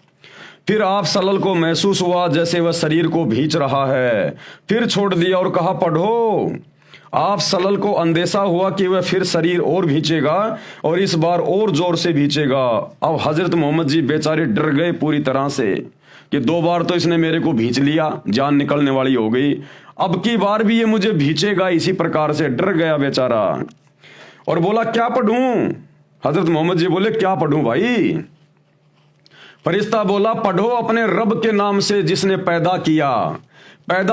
फिर आप सलल को महसूस हुआ जैसे वह शरीर को भींच रहा है। फिर छोड़ दिया और कहा पढ़ो। आप सलल को अंदेशा हुआ कि वह फिर शरीर और भींचेगा और इस बार और जोर से भींचेगा। अब हजरत मोहम्मद जी बेचारे डर गए पूरी तरह से कि 2 बार तो इसने मेरे को भींच लिया, जान निकलने वाली हो गई, अब की बार भी ये मुझे भींचेगा। इसी प्रकार से डर गया बेचारा और बोला क्या पढ़ूं? हजरत मोहम्मद जी बोले क्या पढ़ूं भाई? फरिश्ता बोला पढ़ो अपने रब के नाम से जिसने पैदा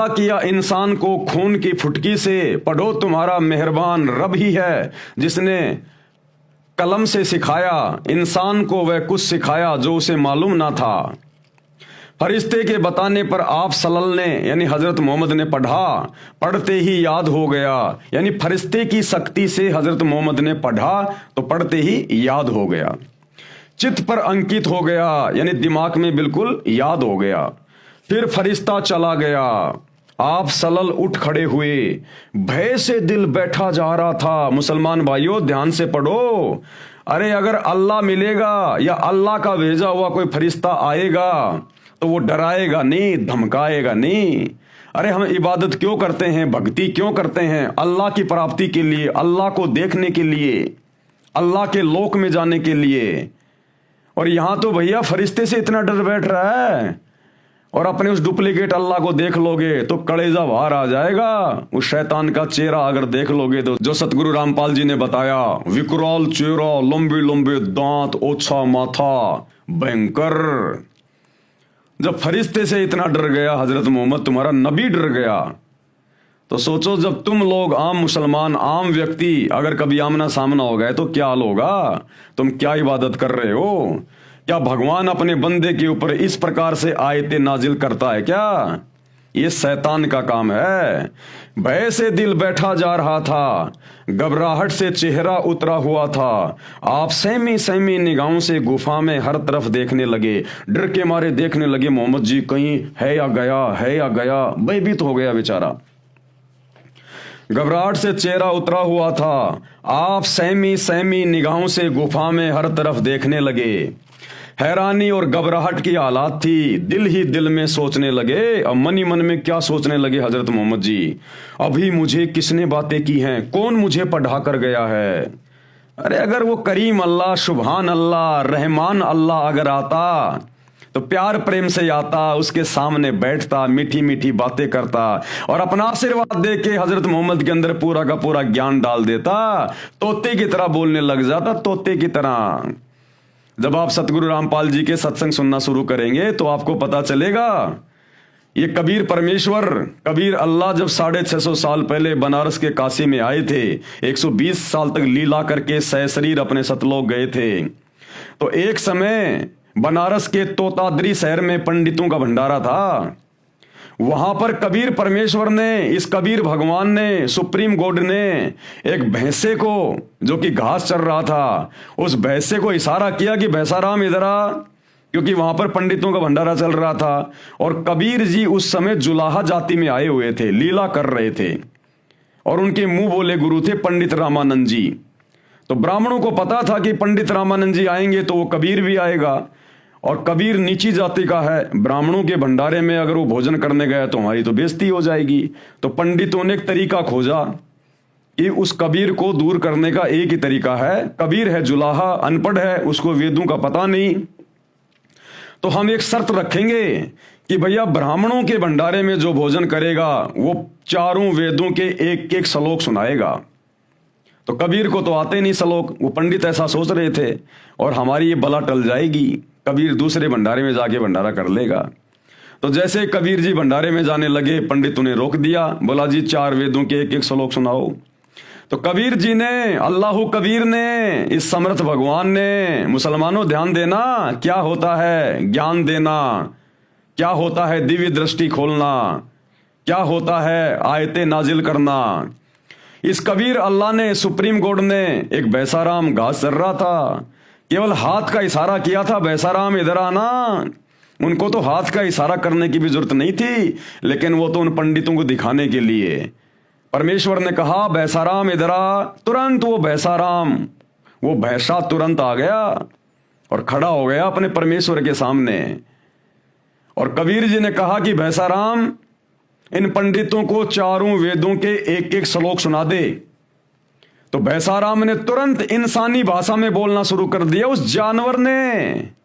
किया इंसान को खून की फुटकी से। पढ़ो तुम्हारा मेहरबान रब ही है जिसने कलम से सिखाया इंसान को वह कुछ सिखाया जो उसे मालूम ना था। फरिश्ते के बताने पर आप सलल ने यानी हजरत मोहम्मद ने पढ़ा। पढ़ते ही याद हो गया, यानी फरिश्ते की शक्ति से हजरत मोहम्मद ने पढ़ा तो पढ़ते ही याद हो गया, चित्त पर अंकित हो गया, यानी दिमाग में बिल्कुल याद हो गया। फिर फरिश्ता चला गया। आप सलल उठ खड़े हुए, भय से दिल बैठा जा रहा था। मुसलमान भाइयों ध्यान से पढ़ो। अरे अगर अल्लाह मिलेगा या अल्लाह का भेजा हुआ कोई फरिश्ता आएगा तो वो डराएगा नहीं, धमकाएगा नहीं। अरे हम इबादत क्यों करते हैं, भक्ति क्यों करते हैं? अल्लाह की प्राप्ति के लिए, अल्लाह को देखने के लिए, अल्लाह के लोक में जाने के लिए। और यहां तो भैया फरिश्ते से इतना डर बैठ रहा है और अपने उस डुप्लीकेट अल्लाह को देख लोगे तो कलेजा बाहर आ जाएगा। उस शैतान का चेहरा अगर देख लोगे तो जो सतगुरु रामपाल जी ने बताया, विकराल चेहरा, लंबे लंबे दांत, ओछा माथा, भयंकर। जब फरिश्ते से इतना डर गया हजरत मोहम्मद, तुम्हारा नबी डर गया, तो सोचो जब तुम लोग आम मुसलमान, आम व्यक्ति अगर कभी आमना सामना हो गए तो क्या हाल होगा? तुम क्या इबादत कर रहे हो? क्या भगवान अपने बंदे के ऊपर इस प्रकार से आयतें नाजिल करता है क्या? ये शैतान का काम है। भय से दिल बैठा जा रहा था, घबराहट से चेहरा उतरा हुआ था। आप सहमी सहमी निगाहों से गुफा में हर तरफ देखने लगे, डर के मारे देखने लगे मोहम्मद जी कहीं है या गया, है या गया। भयभीत हो गया बेचारा, घबराहट से चेहरा उतरा हुआ था। आप सहमी सहमी निगाहों से गुफा में हर तरफ देखने लगे। हैरानी और घबराहट की हालात थी। दिल ही दिल में सोचने लगे। अब मन ही मन में क्या सोचने लगे हजरत मोहम्मद जी, अभी मुझे किसने बातें की हैं, कौन मुझे पढ़ा कर गया है। अरे अगर वो करीम अल्लाह, सुभान अल्लाह, रहमान अल्लाह अगर आता तो प्यार प्रेम से आता, उसके सामने बैठता, मीठी मीठी बातें करता और अपना आशीर्वाद दे के हजरत मोहम्मद के अंदर पूरा का पूरा ज्ञान डाल देता। तोते की तरह बोलने लग जाता, तोते की तरह। जब आप सतगुरु रामपाल जी के सत्संग सुनना शुरू करेंगे तो आपको पता चलेगा ये कबीर परमेश्वर, कबीर अल्लाह जब 650 साल पहले बनारस के काशी में आए थे, 120 साल तक लीला करके सहशरीर अपने सतलोक गए थे। तो एक समय बनारस के तोताद्री शहर में पंडितों का भंडारा था। वहां पर कबीर परमेश्वर ने, इस कबीर भगवान ने, सुप्रीम गॉड ने एक भैंसे को, जो कि घास चर रहा था, उस भैंसे को इशारा किया कि भैंसाराम इधर आ, क्योंकि वहां पर पंडितों का भंडारा चल रहा था। और कबीर जी उस समय जुलाहा जाति में आए हुए थे, लीला कर रहे थे और उनके मुंह बोले गुरु थे पंडित रामानंद जी। तो ब्राह्मणों को पता था कि पंडित रामानंद जी आएंगे तो वो कबीर भी आएगा, और कबीर नीची जाति का है, ब्राह्मणों के भंडारे में अगर वो भोजन करने गया तो हमारी तो बेइज्जती हो जाएगी। तो पंडितों ने एक तरीका खोजा कि उस कबीर को दूर करने का एक ही तरीका है, कबीर है जुलाहा, अनपढ़ है, उसको वेदों का पता नहीं, तो हम एक शर्त रखेंगे कि भैया ब्राह्मणों के भंडारे में जो भोजन करेगा वो चारों वेदों के एक एक श्लोक सुनाएगा। तो कबीर को तो आते नहीं श्लोक, वो पंडित ऐसा सोच रहे थे और हमारी ये बला टल जाएगी, कबीर दूसरे भंडारे में जाके भंडारा कर लेगा। तो जैसे कबीर जी भंडारे में जाने लगे, पंडित उन्हें रोक दिया, बोला जी 4 वेदों के एक एक श्लोक सुनाओ। तो कबीर जी ने, अल्लाह कबीर ने, इस समर्थ भगवान ने, मुसलमानों ध्यान देना, क्या होता है ज्ञान देना, क्या होता है दिव्य दृष्टि खोलना, क्या होता है आयतें नाजिल करना। इस कबीर अल्लाह ने, सुप्रीम कोर्ट ने, एक भैंसाराम घास चर रहा था, केवल हाथ का इशारा किया था, भैंसाराम इधर आना। उनको तो हाथ का इशारा करने की भी जरूरत नहीं थी, लेकिन वो तो उन पंडितों को दिखाने के लिए परमेश्वर ने कहा भैंसाराम इधर आ। तुरंत वो भैंसाराम, वो भैंसा तुरंत आ गया और खड़ा हो गया अपने परमेश्वर के सामने। और कबीर जी ने कहा कि भैंसाराम, इन पंडितों को चारों वेदों के एक एक श्लोक सुना दे। तो भैंसाराम ने तुरंत इंसानी भाषा में बोलना शुरू कर दिया। उस जानवर ने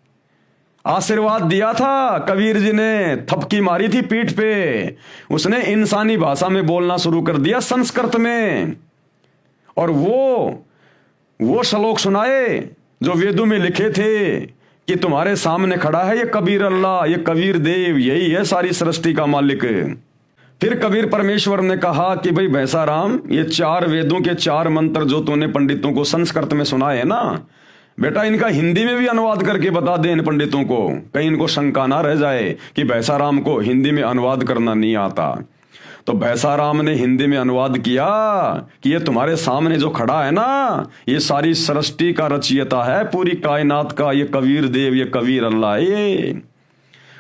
आशीर्वाद दिया था, कबीर जी ने थपकी मारी थी पीठ पे, उसने इंसानी भाषा में बोलना शुरू कर दिया, संस्कृत में। और वो श्लोक सुनाए जो वेदों में लिखे थे कि तुम्हारे सामने खड़ा है ये कबीर अल्लाह, ये कबीर देव, यही है सारी सृष्टि का मालिक। फिर कबीर परमेश्वर ने कहा कि भाई भैंसाराम, ये 4 वेदों के 4 मंत्र जो तूने पंडितों को संस्कृत में सुनाए है ना, बेटा इनका हिंदी में भी अनुवाद करके बता दे इन पंडितों को, कहीं इनको शंका ना रह जाए कि भैंसाराम को हिंदी में अनुवाद करना नहीं आता। तो भैंसाराम ने हिंदी में अनुवाद किया कि ये तुम्हारे सामने जो खड़ा है ना, ये सारी सृष्टि का रचयिता है, पूरी कायनात का, ये कबीर देव, ये कबीर अल्लाह है।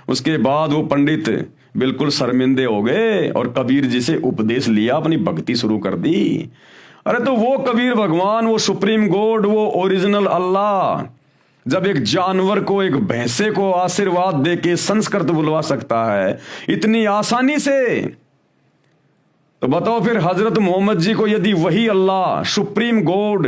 उसके बाद वो पंडित बिल्कुल शर्मिंदे हो गए और कबीर जी से उपदेश लिया, अपनी भक्ति शुरू कर दी। अरे तो वो कबीर भगवान, वो सुप्रीम गॉड, वो ओरिजिनल अल्लाह जब एक जानवर को, एक भैंसे को आशीर्वाद देके संस्कृत बुलवा सकता है इतनी आसानी से, तो बताओ फिर हजरत मोहम्मद जी को यदि वही अल्लाह, सुप्रीम गॉड,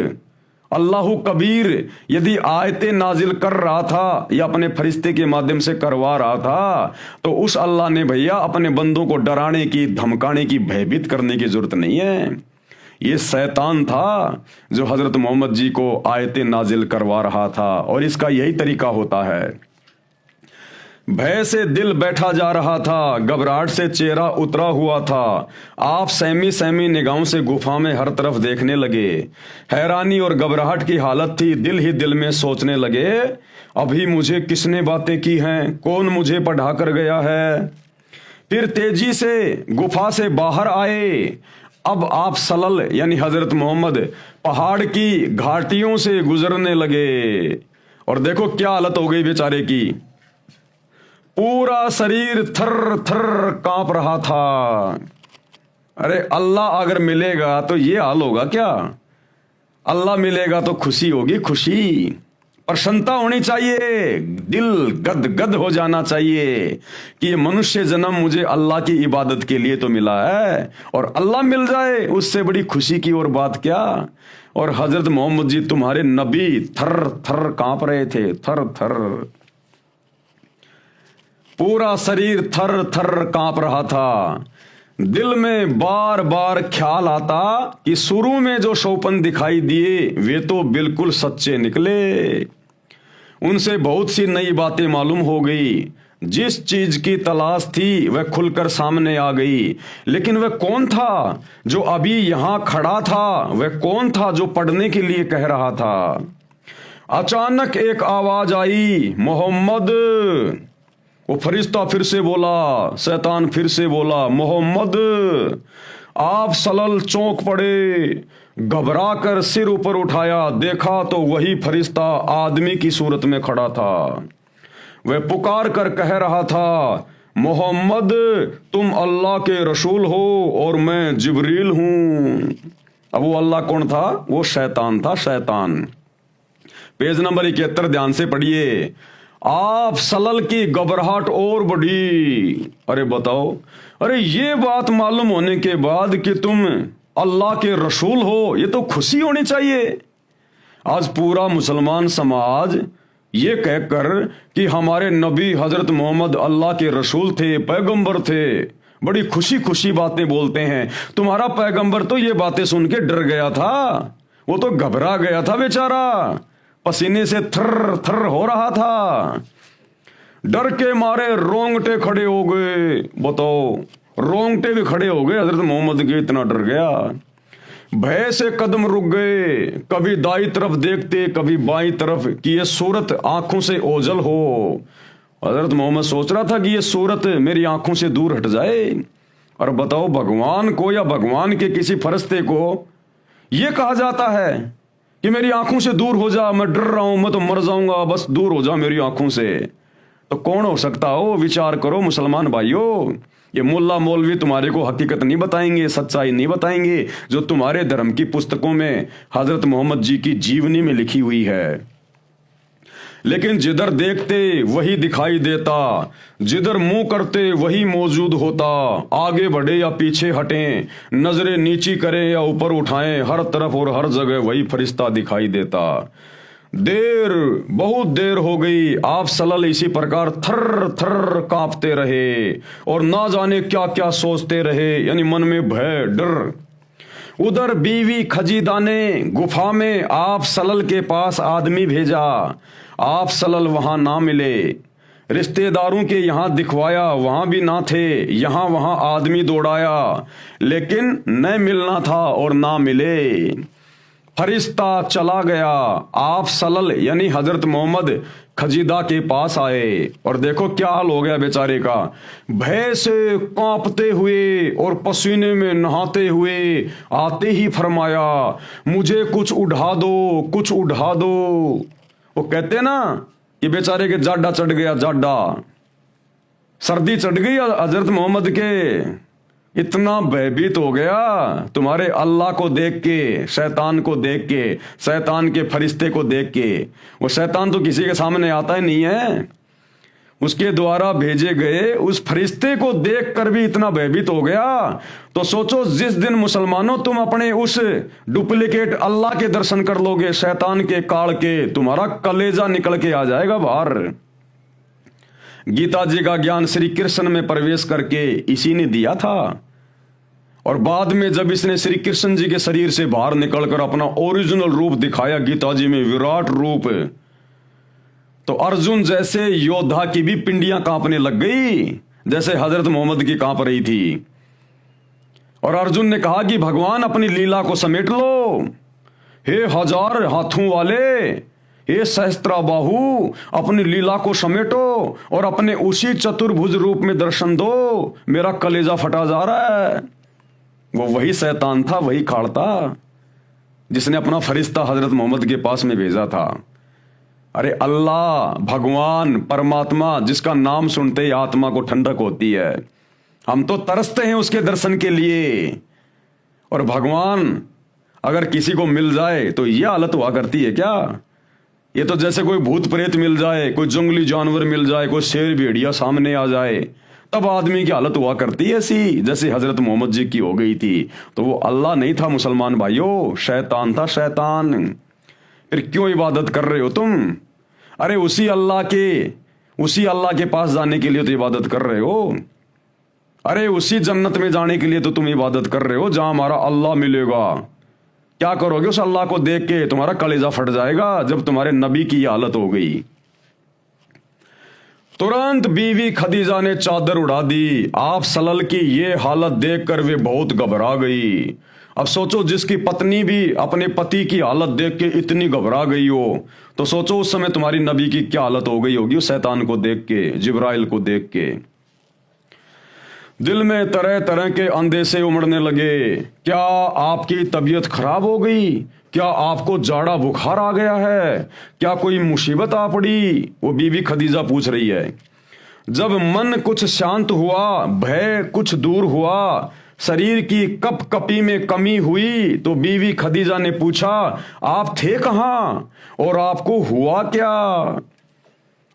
अल्लाह कबीर यदि आयतें नाजिल कर रहा था या अपने फरिश्ते के माध्यम से करवा रहा था, तो उस अल्लाह ने भैया अपने बंदों को डराने की, धमकाने की, भयभीत करने की जरूरत नहीं है। ये शैतान था जो हजरत मोहम्मद जी को आयतें नाजिल करवा रहा था, और इसका यही तरीका होता है। भय से दिल बैठा जा रहा था, घबराहट से चेहरा उतरा हुआ था। आप सहमी सहमी निगाहों से गुफा में हर तरफ देखने लगे। हैरानी और घबराहट की हालत थी। दिल ही दिल में सोचने लगे, अभी मुझे किसने बातें की हैं, कौन मुझे पढ़ा कर गया है। फिर तेजी से गुफा से बाहर आए। अब आप सल्लल्लाहु यानी हजरत मोहम्मद पहाड़ की घाटियों से गुजरने लगे और देखो क्या हालत हो गई बेचारे की, पूरा शरीर थर थर कांप रहा था। अरे अल्लाह अगर मिलेगा तो ये हाल होगा क्या? अल्लाह मिलेगा तो खुशी होगी, खुशी, प्रसन्नता होनी चाहिए, दिल गद गद हो जाना चाहिए कि ये मनुष्य जन्म मुझे अल्लाह की इबादत के लिए तो मिला है, और अल्लाह मिल जाए उससे बड़ी खुशी की और बात क्या। और हजरत मोहम्मद जी तुम्हारे नबी थर थर कांप रहे थे, थर थर, पूरा शरीर थर थर कांप रहा था। दिल में बार बार ख्याल आता कि शुरू में जो शोपन दिखाई दिए वे तो बिल्कुल सच्चे निकले, उनसे बहुत सी नई बातें मालूम हो गई। जिस चीज की तलाश थी वह खुलकर सामने आ गई, लेकिन वह कौन था जो अभी यहां खड़ा था? वह कौन था जो पढ़ने के लिए कह रहा था? अचानक एक आवाज आई, मोहम्मद। वो फरिश्ता फिर से बोला, शैतान फिर से बोला, मोहम्मद। आप सलल चौंक पड़े, घबरा कर सिर ऊपर उठाया, देखा तो वही फरिश्ता आदमी की सूरत में खड़ा था। वह पुकार कर कह रहा था, मोहम्मद तुम अल्लाह के रसूल हो और मैं जिब्रील हूं। अब वो अल्लाह कौन था? वो शैतान था, शैतान। पेज नंबर 71 ध्यान से पढ़िए। आप सलल की घबराहट और बढ़ी। अरे बताओ, अरे ये बात मालूम होने के बाद कि तुम अल्लाह के रसूल हो, ये तो खुशी होनी चाहिए। आज पूरा मुसलमान समाज ये कहकर कि हमारे नबी हजरत मोहम्मद अल्लाह के रसूल थे, पैगंबर थे, बड़ी खुशी खुशी बातें बोलते हैं। तुम्हारा पैगंबर तो ये बातें सुन के डर गया था, वो तो घबरा गया था बेचारा, पसीने से थर थर हो रहा था, डर के मारे रोंगटे खड़े हो गए। बताओ, रोंगटे भी खड़े हो गए हजरत मोहम्मद के, इतना डर गया। भय से कदम रुक गए, कभी दाई तरफ देखते कभी बाई तरफ कि ये सूरत आंखों से ओझल हो। हजरत मोहम्मद सोच रहा था कि ये सूरत मेरी आंखों से दूर हट जाए। और बताओ, भगवान को या भगवान के किसी फरिश्ते को ये कहा जाता है कि मेरी आंखों से दूर हो जा, मैं डर रहा हूं, मैं तो मर जाऊंगा, बस दूर हो जा मेरी आंखों से। तो कौन हो सकता हो? विचार करो मुसलमान भाइयों। ये मुल्ला मौलवी तुम्हारे को हकीकत नहीं बताएंगे, सच्चाई नहीं बताएंगे जो तुम्हारे धर्म की पुस्तकों में हजरत मोहम्मद जी की जीवनी में लिखी हुई है। लेकिन जिधर देखते वही दिखाई देता, जिधर मुंह करते वही मौजूद होता। आगे बढ़े या पीछे हटें, नजरें नीची करें या ऊपर उठाएं, हर तरफ और हर जगह वही फरिश्ता दिखाई देता। देर, बहुत देर हो गई। आप सल्लल्लाहु इसी प्रकार थर थर कांपते रहे और ना जाने क्या क्या सोचते रहे, यानी मन में भय, डर। उधर बीवी खजीदा ने गुफा में आप सल्लल्लाहु के पास आदमी भेजा। आप सल्लल्लाहु वहां ना मिले, रिश्तेदारों के यहां दिखवाया, वहां भी ना थे, यहां वहां आदमी दौड़ाया, लेकिन न मिलना था और ना मिले। फरिश्ता चला गया। आप सल्लल्लाहु यानी हजरत मोहम्मद खजीदा के पास आए और देखो क्या हाल हो गया बेचारे का। भय से कांपते हुए और पसीने में नहाते हुए आते ही फरमाया, मुझे कुछ उड़ा दो, कुछ उड़ा दो। वो कहते ना, ये बेचारे के जाडा चढ़ गया, जाडा, सर्दी चढ़ गई हजरत मोहम्मद के, इतना भयभीत हो गया तुम्हारे अल्लाह को देख के, शैतान को देख के, शैतान के फरिश्ते को देख के। वो शैतान तो किसी के सामने आता ही नहीं है, उसके द्वारा भेजे गए उस फरिश्ते को देख कर भी इतना भयभीत हो गया। तो सोचो, जिस दिन मुसलमानों तुम अपने उस डुप्लीकेट अल्लाह के दर्शन कर लोगे, शैतान के काल के, तुम्हारा कलेजा निकल के आ जाएगा बाहर। गीता जी का ज्ञान श्री कृष्ण में प्रवेश करके इसी ने दिया था, और बाद में जब इसने श्री कृष्ण जी के शरीर से बाहर निकलकर अपना ओरिजिनल रूप दिखाया गीता जी में, विराट रूप, तो अर्जुन जैसे योद्धा की भी पिंडियां कांपने लग गई, जैसे हजरत मोहम्मद की कांप रही थी। और अर्जुन ने कहा कि भगवान अपनी लीला को समेट लो, हे हजार हाथों वाले, हे सहस्त्राबाहु, अपनी लीला को समेटो और अपने उसी चतुर्भुज रूप में दर्शन दो, मेरा कलेजा फटा जा रहा है। वो वही शैतान था, वही खाड़ था जिसने अपना फरिश्ता हजरत मोहम्मद के पास में भेजा था। अरे अल्लाह, भगवान, परमात्मा, जिसका नाम सुनते ही आत्मा को ठंडक होती है, हम तो तरसते हैं उसके दर्शन के लिए। और भगवान अगर किसी को मिल जाए तो यह हालत हुआ करती है क्या? ये तो जैसे कोई भूत प्रेत मिल जाए, कोई जंगली जानवर मिल जाए, कोई शेर भेड़िया सामने आ जाए, तब आदमी की हालत हुआ करती है ऐसी, जैसे हजरत मोहम्मद जी की हो गई थी। तो वो अल्लाह नहीं था मुसलमान भाइयों, शैतान था, शैतान। फिर क्यों इबादत कर रहे हो तुम? अरे उसी अल्लाह के पास जाने के लिए तो इबादत कर रहे हो। अरे उसी जन्नत में जाने के लिए तो तुम इबादत कर रहे हो जहां हमारा अल्लाह मिलेगा। क्या करोगे उस अल्लाह को देख के? तुम्हारा कलेजा फट जाएगा जब तुम्हारे नबी की हालत हो गई। तुरंत बीवी खदीजा ने चादर उड़ा दी। आप सल्लल्लाहु की ये हालत देखकर वे बहुत घबरा गई। अब सोचो, जिसकी पत्नी भी अपने पति की हालत देख के इतनी घबरा गई हो, तो सोचो उस समय तुम्हारी नबी की क्या हालत हो गई होगी उस शैतान को देख के, जिब्राइल को देख के। दिल में तरह तरह के अंदेशे उमड़ने लगे। क्या आपकी तबीयत खराब हो गई? क्या आपको जाड़ा बुखार आ गया है? क्या कोई मुसीबत आ पड़ी? वो बीबी खदीजा पूछ रही है। जब मन कुछ शांत हुआ, भय कुछ दूर हुआ, शरीर की कप कपी में कमी हुई, तो बीवी खदीजा ने पूछा, आप थे कहां और आपको हुआ क्या?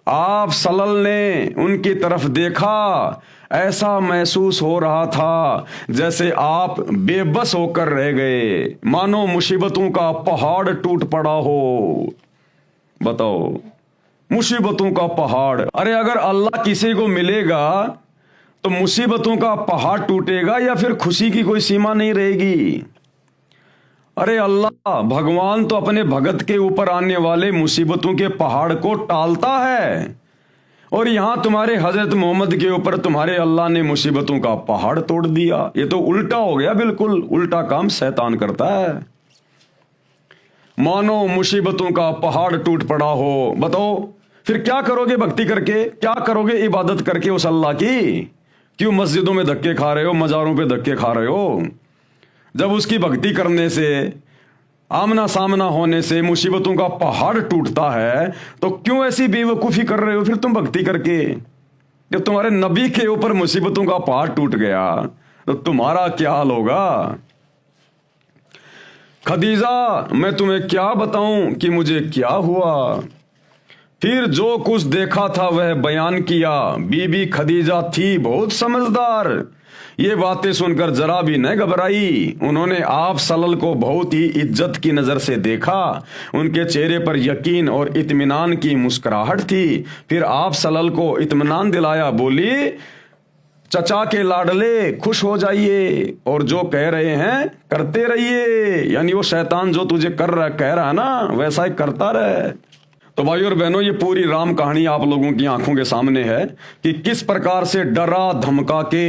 आप सल्लल्लाहु ने उनकी तरफ देखा। ऐसा महसूस हो रहा था जैसे आप बेबस होकर रह गए, मानो मुसीबतों का पहाड़ टूट पड़ा हो। बताओ, मुसीबतों का पहाड़। अरे अगर अल्लाह किसी को मिलेगा तो मुसीबतों का पहाड़ टूटेगा या फिर खुशी की कोई सीमा नहीं रहेगी? अरे अल्लाह, भगवान तो अपने भगत के ऊपर आने वाले मुसीबतों के पहाड़ को टालता है, और यहां तुम्हारे हजरत मोहम्मद के ऊपर तुम्हारे अल्लाह ने मुसीबतों का पहाड़ तोड़ दिया। ये तो उल्टा हो गया, बिल्कुल उल्टा काम शैतान करता है। मानो मुसीबतों का पहाड़ टूट पड़ा हो। बताओ फिर क्या करोगे भक्ति करके, क्या करोगे इबादत करके उस अल्लाह की? क्यों मस्जिदों में धक्के खा रहे हो, मजारों पे धक्के खा रहे हो? जब उसकी भक्ति करने से, आमना सामना होने से मुसीबतों का पहाड़ टूटता है, तो क्यों ऐसी बेवकूफी कर रहे हो फिर तुम भक्ति करके? जब तुम्हारे नबी के ऊपर मुसीबतों का पहाड़ टूट गया तो तुम्हारा क्या हाल होगा? खदीजा, मैं तुम्हें क्या बताऊं कि मुझे क्या हुआ? फिर जो कुछ देखा था वह बयान किया। बीबी खदीजा थी बहुत समझदार। ये बातें सुनकर जरा भी न घबराई। उन्होंने आप सल्लल्लाहु को बहुत ही इज्जत की नजर से देखा। उनके चेहरे पर यकीन और इत्मीनान की मुस्कुराहट थी। फिर आप सल्लल्लाहु को इत्मीनान दिलाया। बोली, चचा के लाडले, खुश हो जाइए और जो कह रहे हैं करते रहिए। यानी वो शैतान जो तुझे कह रहा है ना, वैसा ही करता रहे। तो भाई और बहनों, ये पूरी राम कहानी आप लोगों की आंखों के सामने है कि किस प्रकार से डरा धमका के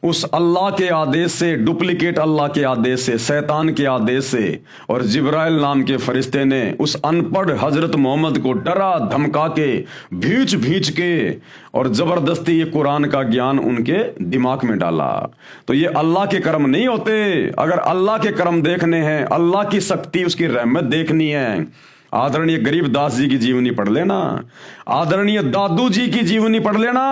उस अल्लाह के आदेश से, डुप्लीकेट अल्लाह के आदेश से, शैतान के आदेश से, और जिब्राइल नाम के फरिश्ते ने उस अनपढ़ हजरत मोहम्मद को डरा धमका के, भींच भींच के और जबरदस्ती ये कुरान का ज्ञान उनके दिमाग में डाला। तो ये अल्लाह के कर्म नहीं होते। अगर अल्लाह के कर्म देखने हैं, अल्लाह की शक्ति, उसकी रहमत देखनी है, आदरणीय गरीबदास जी की जीवनी पढ़ लेना, आदरणीय दादू जी की जीवनी पढ़ लेना।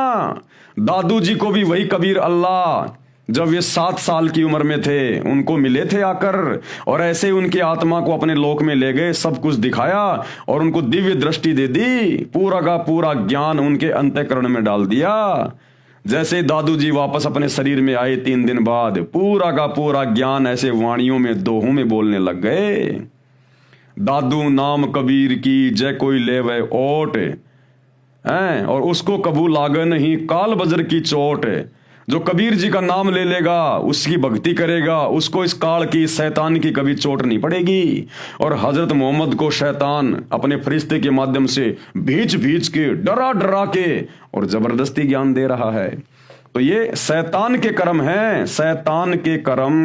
दादू जी को भी वही कबीर अल्लाह जब ये 7 साल की उम्र में थे उनको मिले थे आकर, और ऐसे उनकी आत्मा को अपने लोक में ले गए, सब कुछ दिखाया और उनको दिव्य दृष्टि दे दी, पूरा का पूरा ज्ञान उनके अंतःकरण में डाल दिया। जैसे दादू जी वापस अपने शरीर में आए 3 दिन बाद, पूरा का पूरा ज्ञान ऐसे वाणियों में, दोहों में बोलने लग गए। दादू नाम कबीर की, जय कोई ले वह ओट हैं, और उसको कबूल लागे नहीं काल बजर की चोट। जो कबीर जी का नाम ले लेगा, उसकी भक्ति करेगा, उसको इस काल की, शैतान की कभी चोट नहीं पड़ेगी। और हजरत मोहम्मद को शैतान अपने फरिश्ते के माध्यम से भींच भींच के, डरा डरा के और जबरदस्ती ज्ञान दे रहा है। तो ये शैतान के कर्म हैं, शैतान के कर्म।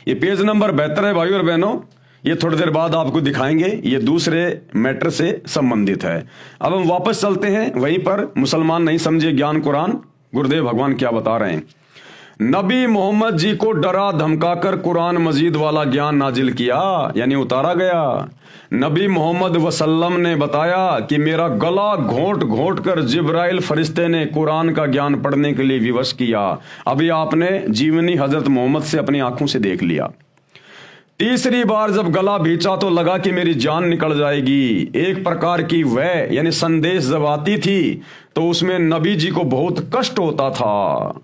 ये पेज नंबर 72 है भाई और बहनों। ये थोड़ी देर बाद आपको दिखाएंगे, ये दूसरे मैटर से संबंधित है। अब हम वापस चलते हैं वहीं पर। मुसलमान नहीं समझे ज्ञान कुरान, गुरुदेव भगवान क्या बता रहे हैं। नबी मोहम्मद जी को डरा धमकाकर कुरान मजीद वाला ज्ञान नाजिल किया, यानी उतारा गया। नबी मोहम्मद वसल्लम ने बताया कि मेरा गला घोंट घोंट कर जिब्राइल फरिश्ते ने कुरान का ज्ञान पढ़ने के लिए विवश किया। अभी आपने जीवनी हजरत मोहम्मद से अपनी आंखों से देख लिया। तीसरी बार जब गला भींचा तो लगा कि मेरी जान निकल जाएगी। एक प्रकार की वह यानी संदेश जब आती थी तो उसमें नबी जी को बहुत कष्ट होता था।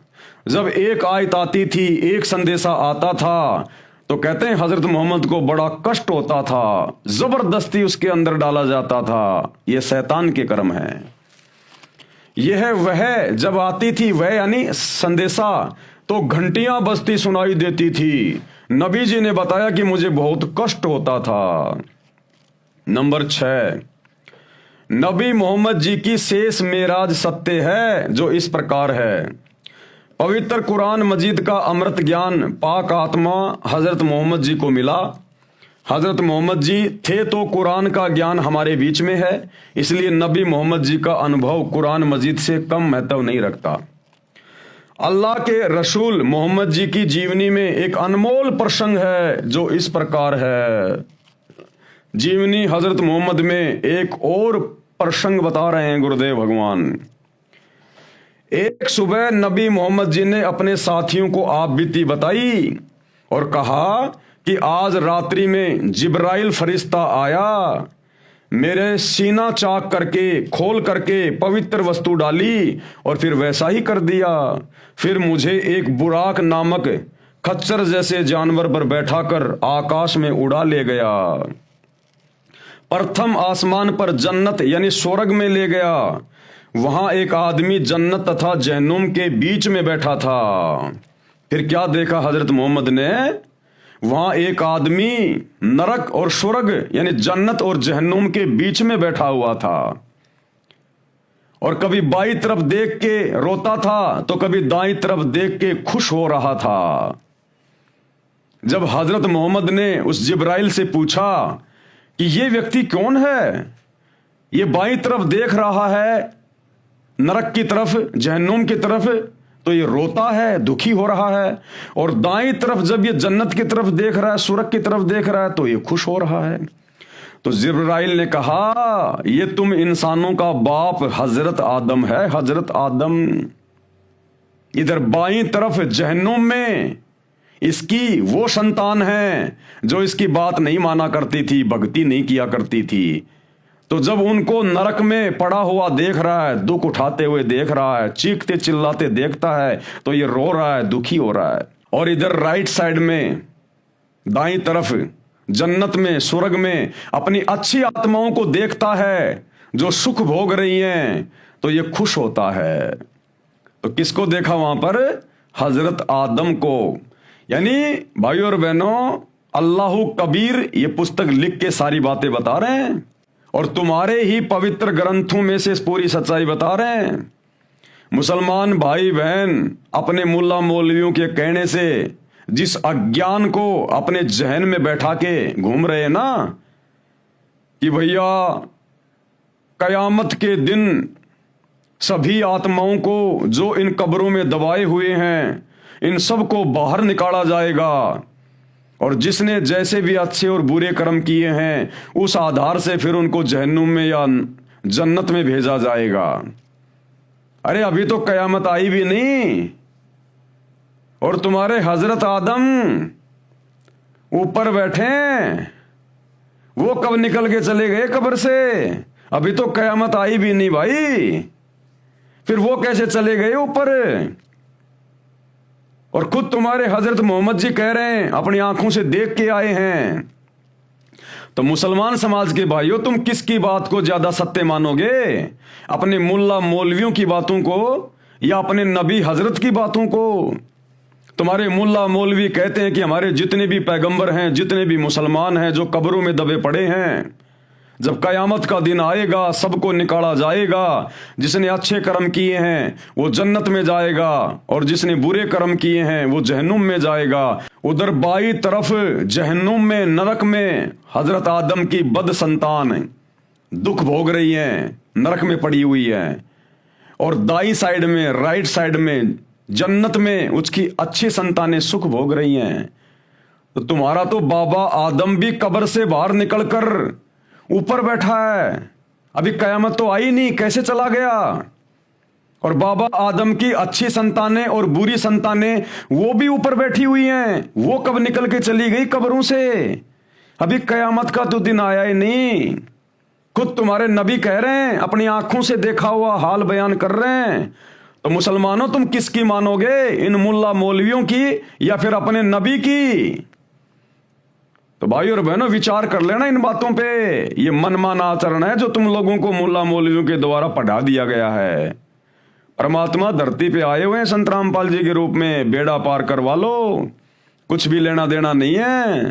जब एक आयत आती थी, एक संदेशा आता था, तो कहते हैं हजरत मोहम्मद को बड़ा कष्ट होता था, जबरदस्ती उसके अंदर डाला जाता था। यह शैतान के कर्म है। यह वह जब आती थी वह यानी संदेशा, तो घंटियां बजती सुनाई देती थी। नबी जी ने बताया कि मुझे बहुत कष्ट होता था। नंबर 6, नबी मोहम्मद जी की शेष मेराज सत्य है जो इस प्रकार है। पवित्र कुरान मजीद का अमृत ज्ञान पाक आत्मा हजरत मोहम्मद जी को मिला। हजरत मोहम्मद जी थे तो कुरान का ज्ञान हमारे बीच में है, इसलिए नबी मोहम्मद जी का अनुभव कुरान मजीद से कम महत्व नहीं रखता। अल्लाह के रसूल मोहम्मद जी की जीवनी में एक अनमोल प्रसंग है जो इस प्रकार है। जीवनी हजरत मोहम्मद में एक और प्रसंग बता रहे हैं गुरुदेव भगवान। एक सुबह नबी मोहम्मद जी ने अपने साथियों को आप बीती बताई और कहा कि आज रात्रि में जिब्राइल फरिश्ता आया, मेरे सीना चाक करके खोल करके पवित्र वस्तु डाली और फिर वैसा ही कर दिया। फिर मुझे एक बुराक नामक खच्चर जैसे जानवर पर बैठाकर आकाश में उड़ा ले गया। प्रथम आसमान पर जन्नत यानी स्वर्ग में ले गया। वहां एक आदमी जन्नत तथा जहन्नुम के बीच में बैठा था। फिर क्या देखा हजरत मोहम्मद ने? वहां एक आदमी नरक और स्वर्ग यानी जन्नत और जहन्नुम के बीच में बैठा हुआ था और कभी बाईं तरफ देख के रोता था तो कभी दाईं तरफ देख के खुश हो रहा था। जब हजरत मोहम्मद ने उस जिब्राइल से पूछा कि ये व्यक्ति कौन है, ये बाईं तरफ देख रहा है नरक की तरफ, जहन्नुम की तरफ, तो ये रोता है, दुखी हो रहा है, और दाईं तरफ जब ये जन्नत की तरफ देख रहा है, स्वर्ग की तरफ देख रहा है, तो ये खुश हो रहा है। तो जिब्राइल ने कहा, ये तुम इंसानों का बाप हजरत आदम है। हजरत आदम इधर बाईं तरफ जहन्नुम में इसकी वो संतान है जो इसकी बात नहीं माना करती थी, भक्ति नहीं किया करती थी। तो जब उनको नरक में पड़ा हुआ देख रहा है, दुख उठाते हुए देख रहा है, चीखते चिल्लाते देखता है, तो ये रो रहा है, दुखी हो रहा है। और इधर राइट साइड में दाईं तरफ जन्नत में, स्वर्ग में अपनी अच्छी आत्माओं को देखता है जो सुख भोग रही हैं, तो ये खुश होता है। तो किसको देखा वहां पर? हजरत आदम को। यानी भाइयों और बहनों, अल्लाह कबीर ये पुस्तक लिख के सारी बातें बता रहे हैं और तुम्हारे ही पवित्र ग्रंथों में से पूरी सच्चाई बता रहे हैं। मुसलमान भाई बहन अपने मुल्ला मौलवियों के कहने से जिस अज्ञान को अपने जहन में बैठा के घूम रहे हैं ना कि भैया कयामत के दिन सभी आत्माओं को जो इन कब्रों में दबाए हुए हैं, इन सब को बाहर निकाला जाएगा और जिसने जैसे भी अच्छे और बुरे कर्म किए हैं उस आधार से फिर उनको जहन्नुम में या जन्नत में भेजा जाएगा। अरे अभी तो कयामत आई भी नहीं और तुम्हारे हजरत आदम ऊपर बैठे, वो कब निकल के चले गए कब्र से? अभी तो कयामत आई भी नहीं भाई, फिर वो कैसे चले गए ऊपर? और खुद तुम्हारे हजरत मोहम्मद जी कह रहे हैं, अपनी आंखों से देख के आए हैं। तो मुसलमान समाज के भाइयों, तुम किसकी बात को ज्यादा सत्य मानोगे? अपने मुल्ला मौलवियों की बातों को या अपने नबी हजरत की बातों को? तुम्हारे मुल्ला मौलवी कहते हैं कि हमारे जितने भी पैगंबर हैं, जितने भी मुसलमान हैं जो कब्रों में दबे पड़े हैं, जब कयामत का दिन आएगा सबको निकाला जाएगा। जिसने अच्छे कर्म किए हैं वो जन्नत में जाएगा और जिसने बुरे कर्म किए हैं वो जहन्नुम में जाएगा। उधर बाई तरफ जहन्नुम में, नरक में हजरत आदम की बद संतान दुख भोग रही है, नरक में पड़ी हुई है। और दाई साइड में, राइट साइड में, जन्नत में उसकी अच्छी संतानें सुख भोग रही हैं। तो तुम्हारा तो बाबा आदम भी कब्र से बाहर निकलकर ऊपर बैठा है, अभी कयामत तो आई नहीं, कैसे चला गया? और बाबा आदम की अच्छी संतानें और बुरी संतानें वो भी ऊपर बैठी हुई हैं, वो कब निकल के चली गई कब्रों से? अभी कयामत का तो दिन आया ही नहीं। खुद तुम्हारे नबी कह रहे हैं, अपनी आंखों से देखा हुआ हाल बयान कर रहे हैं। तो मुसलमानों तुम किसकी मानोगे, इन मुल्ला मौलवियों की या फिर अपने नबी की? तो भाई और बहनों विचार कर लेना इन बातों पे। ये मनमाना आचरण है जो तुम लोगों को मुल्ला मौलवियों के द्वारा पढ़ा दिया गया है। परमात्मा धरती पे आए हुए हैं संत रामपाल जी के रूप में, बेड़ा पार करवा लो, कुछ भी लेना देना नहीं है।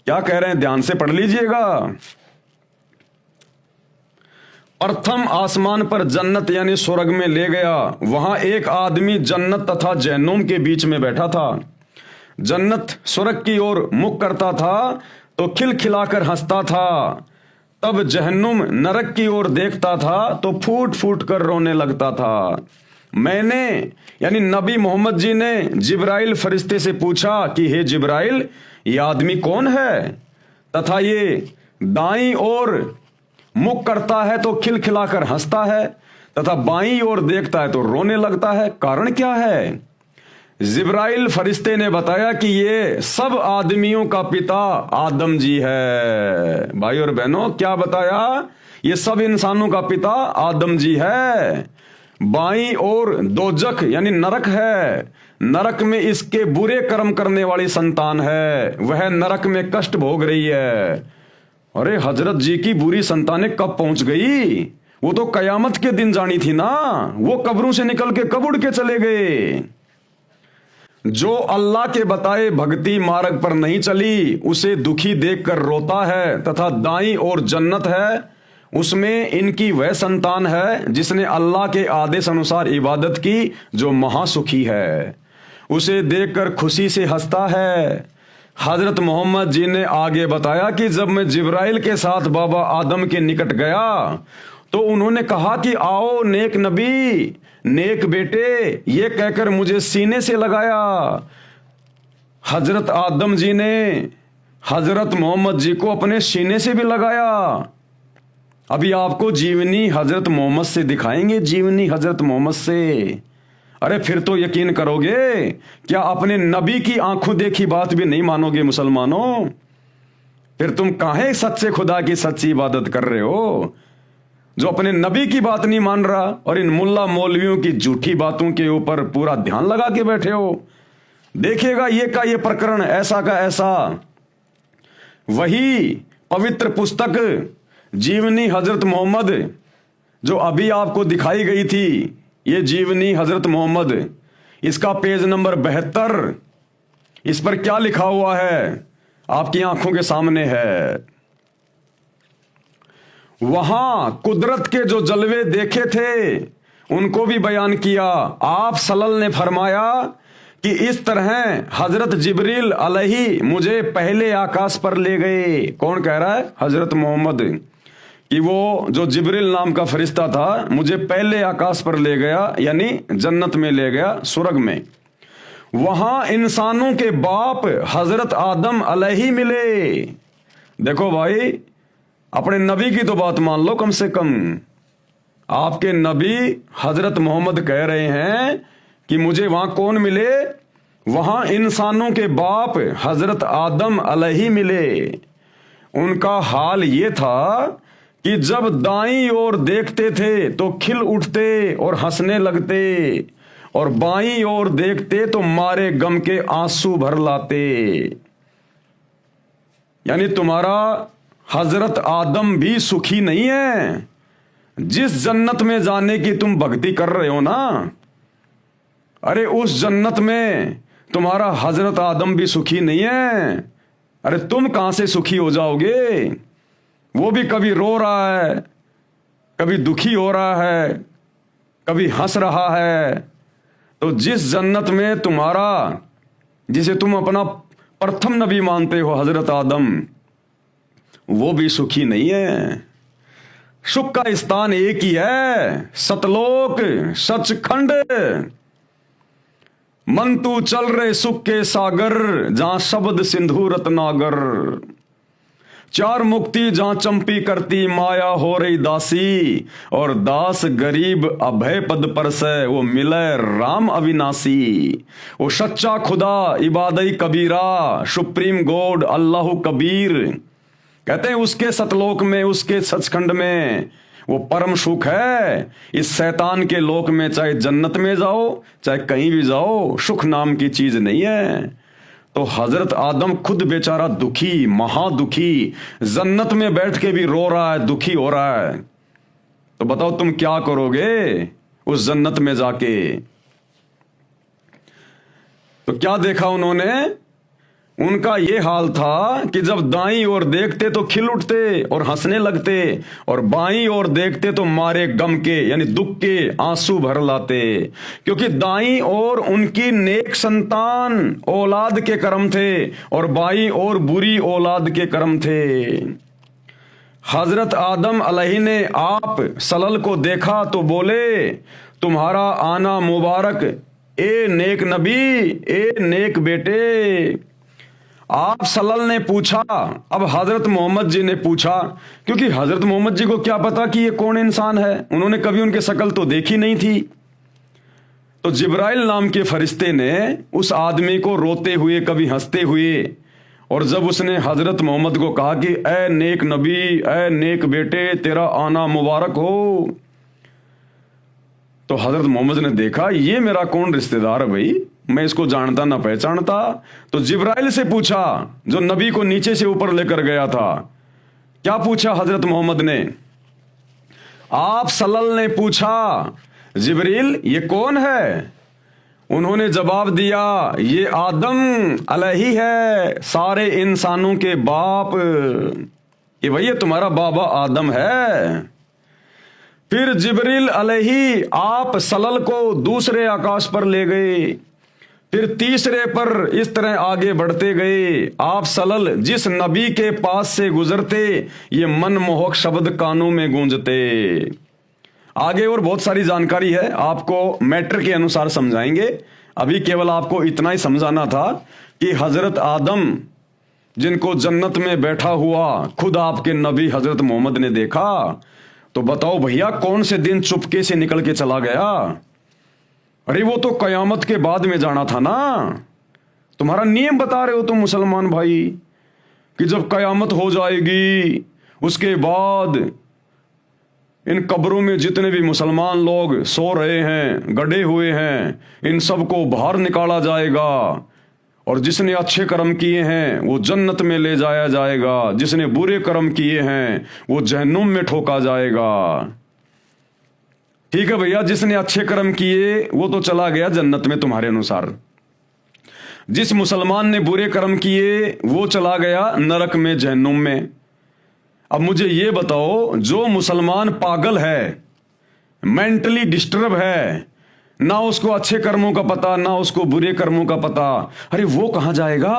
क्या कह रहे हैं ध्यान से पढ़ लीजिएगा। प्रथम आसमान पर जन्नत यानी स्वर्ग में ले गया। वहां एक आदमी जन्नत तथा जहन्नुम के बीच में बैठा था। जन्नत स्वर्ग की ओर मुख करता था तो खिलखिलाकर हंसता था, तब जहन्नुम नरक की ओर देखता था तो फूट फूट कर रोने लगता था। मैंने यानी नबी मोहम्मद जी ने जिब्राइल फरिश्ते से पूछा कि हे जिब्राइल, ये आदमी कौन है तथा ये दाईं ओर मुख करता है तो खिलखिलाकर हंसता है तथा बाईं ओर देखता है तो रोने लगता है, कारण क्या है? जिब्राइल फरिश्ते ने बताया कि ये सब आदमियों का पिता आदम जी है। भाई और बहनों क्या बताया? ये सब इंसानों का पिता आदम जी है। बाईं ओर दोजख यानी नरक है, नरक में इसके बुरे कर्म करने वाली संतान है, वह नरक में कष्ट भोग रही है। अरे हजरत जी की बुरी संतानें कब पहुंच गई? वो तो कयामत के दिन जानी थी ना, वो कब्रों से निकल के कब उड़ के चले गए। जो अल्लाह के बताए भक्ति मार्ग पर नहीं चली उसे दुखी देखकर रोता है तथा दाईं ओर जन्नत है, उसमें इनकी वह संतान है जिसने अल्लाह के आदेश अनुसार इबादत की, जो महासुखी है, उसे देखकर खुशी से हंसता है। हजरत मोहम्मद जी ने आगे बताया कि जब मैं जिब्राइल के साथ बाबा आदम के निकट गया तो उन्होंने कहा कि आओ नेक नबी, नेक बेटे, ये कहकर मुझे सीने से लगाया। हजरत आदम जी ने हजरत मोहम्मद जी को अपने सीने से भी लगाया। अभी आपको जीवनी हजरत मोहम्मद से दिखाएंगे, जीवनी हजरत मोहम्मद से। अरे फिर तो यकीन करोगे, क्या अपने नबी की आंखों देखी बात भी नहीं मानोगे मुसलमानों? फिर तुम काहे सच्चे खुदा की सच्ची इबादत कर रहे हो, जो अपने नबी की बात नहीं मान रहा और इन मुल्ला मौलवियों की झूठी बातों के ऊपर पूरा ध्यान लगा के बैठे हो? देखिएगा ये का ये प्रकरण ऐसा का ऐसा। वही पवित्र पुस्तक जीवनी हजरत मोहम्मद जो अभी आपको दिखाई गई थी, ये जीवनी हजरत मोहम्मद, इसका पेज नंबर 72, इस पर क्या लिखा हुआ है आपकी आंखों के सामने है। वहां कुदरत के जो जलवे देखे थे उनको भी बयान किया। आप सल्लल्लाहु ने फरमाया कि इस तरह हजरत जिब्रील अलैहि मुझे पहले आकाश पर ले गए। कौन कह रहा है? हजरत मोहम्मद, कि वो जो जिब्रील नाम का फरिश्ता था मुझे पहले आकाश पर ले गया, यानी जन्नत में ले गया, स्वर्ग में। वहां इंसानों के बाप हजरत आदम अलैहि मिले। देखो भाई, अपने नबी की तो बात मान लो कम से कम। आपके नबी हजरत मोहम्मद कह रहे हैं कि मुझे वहां कौन मिले? वहां इंसानों के बाप हजरत आदम अलैहि मिले। उनका हाल ये था कि जब दाईं ओर देखते थे तो खिल उठते और हंसने लगते, और बाईं ओर देखते तो मारे गम के आंसू भर लाते। यानी तुम्हारा हजरत आदम भी सुखी नहीं है। जिस जन्नत में जाने की तुम भक्ति कर रहे हो ना, अरे उस जन्नत में तुम्हारा हजरत आदम भी सुखी नहीं है। अरे तुम कहां से सुखी हो जाओगे? वो भी कभी रो रहा है, कभी दुखी हो रहा है, कभी हंस रहा है। तो जिस जन्नत में तुम्हारा, जिसे तुम अपना प्रथम नबी मानते हो, हजरत आदम, वो भी सुखी नहीं है। सुख का स्थान एक ही है, सतलोक सचखंड। मन तू चल रहे सुख के सागर, जहां शब्द सिंधु रत्नागर। चार मुक्ति जहां चंपी करती माया हो रही दासी, और दास गरीब अभय पद पर से वो मिले राम अविनाशी। वो सच्चा खुदा इबादई कबीरा, सुप्रीम गॉड अल्लाह कबीर। कहते हैं उसके सतलोक में, उसके सचखंड में वो परम सुख है। इस शैतान के लोक में चाहे जन्नत में जाओ चाहे कहीं भी जाओ, सुख नाम की चीज नहीं है। तो हजरत आदम खुद बेचारा दुखी, महादुखी, जन्नत में बैठ के भी रो रहा है, दुखी हो रहा है। तो बताओ तुम क्या करोगे उस जन्नत में जाके? तो क्या देखा उन्होंने? उनका ये हाल था कि जब दाईं ओर देखते तो खिल उठते और हंसने लगते, और बाईं ओर देखते तो मारे गम के यानी दुख के आंसू भर लाते। क्योंकि दाईं ओर उनकी नेक संतान औलाद के कर्म थे, और बाईं ओर बुरी औलाद के कर्म थे। हजरत आदम अलैहि ने आप सलल को देखा तो बोले, तुम्हारा आना मुबारक ए नेक नबी, ए नेक बेटे। आप सल्लल्लाहु ने पूछा, अब हजरत मोहम्मद जी ने पूछा, क्योंकि हजरत मोहम्मद जी को क्या पता कि ये कौन इंसान है, उन्होंने कभी उनकी शक्ल तो देखी नहीं थी। तो जिब्राइल नाम के फरिश्ते ने उस आदमी को रोते हुए, कभी हंसते हुए, और जब उसने हजरत मोहम्मद को कहा कि ए नेक नबी, ए नेक बेटे, तेरा आना मुबारक हो, तो हजरत मोहम्मद ने देखा ये मेरा कौन रिश्तेदार है भाई, मैं इसको जानता ना पहचानता। तो जिब्राइल से पूछा, जो नबी को नीचे से ऊपर लेकर गया था। क्या पूछा हजरत मोहम्मद ने? आप सल्लल्लाहु ने पूछा, जिब्रील ये कौन है? उन्होंने जवाब दिया, ये आदम अलैहि है, सारे इंसानों के बाप। ये भैया तुम्हारा बाबा आदम है। फिर जिब्रील अलैहि आप सलल को दूसरे आकाश पर ले गए, फिर तीसरे पर इस तरह आगे बढ़ते गए। आप सलल जिस नबी के पास से गुजरते, ये मनमोहक शब्द कानों में गूंजते। आगे और बहुत सारी जानकारी है, आपको मैटर के अनुसार समझाएंगे। अभी केवल आपको इतना ही समझाना था कि हजरत आदम जिनको जन्नत में बैठा हुआ खुद आपके नबी हजरत मोहम्मद ने देखा, तो बताओ भैया कौन से दिन चुपके से निकल के चला गया? अरे वो तो कयामत के बाद में जाना था ना। तुम्हारा नियम बता रहे हो तुम मुसलमान भाई कि जब कयामत हो जाएगी उसके बाद इन कब्रों में जितने भी मुसलमान लोग सो रहे हैं, गड़े हुए हैं, इन सबको बाहर निकाला जाएगा, और जिसने अच्छे कर्म किए हैं वो जन्नत में ले जाया जाएगा, जिसने बुरे कर्म किए हैं वो जहन्नुम में ठोका जाएगा। ठीक है भैया, जिसने अच्छे कर्म किए वो तो चला गया जन्नत में तुम्हारे अनुसार, जिस मुसलमान ने बुरे कर्म किए वो चला गया नरक में, जहन्नुम में। अब मुझे ये बताओ, जो मुसलमान पागल है, मेंटली डिस्टर्ब है, ना उसको अच्छे कर्मों का पता ना उसको बुरे कर्मों का पता, अरे वो कहां जाएगा?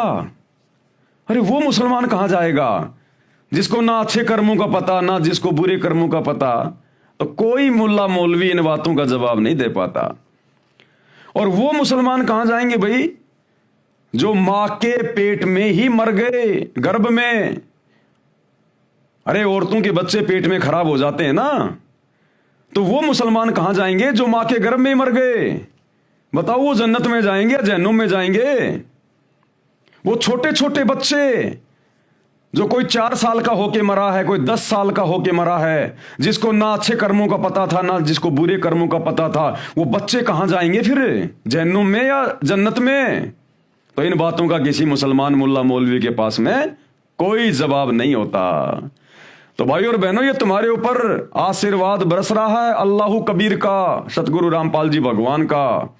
अरे वो मुसलमान कहां जाएगा जिसको ना अच्छे कर्मों का पता ना जिसको बुरे कर्मों का पता? तो कोई मुल्ला मौलवी इन बातों का जवाब नहीं दे पाता। और वो मुसलमान कहां जाएंगे भाई जो मां के पेट में ही मर गए, गर्भ में। अरे औरतों के बच्चे पेट में खराब हो जाते हैं ना, तो वो मुसलमान कहां जाएंगे जो मां के गर्भ में ही मर गए? बताओ वो जन्नत में जाएंगे या जहन्नुम में जाएंगे? वो छोटे छोटे बच्चे जो कोई 4 साल का होके मरा है, कोई 10 साल का होके मरा है, जिसको ना अच्छे कर्मों का पता था ना जिसको बुरे कर्मों का पता था, वो बच्चे कहां जाएंगे फिर, जहन्नुम में या जन्नत में? तो इन बातों का किसी मुसलमान मुल्ला मौलवी के पास में कोई जवाब नहीं होता। तो भाई और बहनों, ये तुम्हारे ऊपर आशीर्वाद बरस रहा है अल्लाह कबीर का, सतगुरु रामपाल जी भगवान का।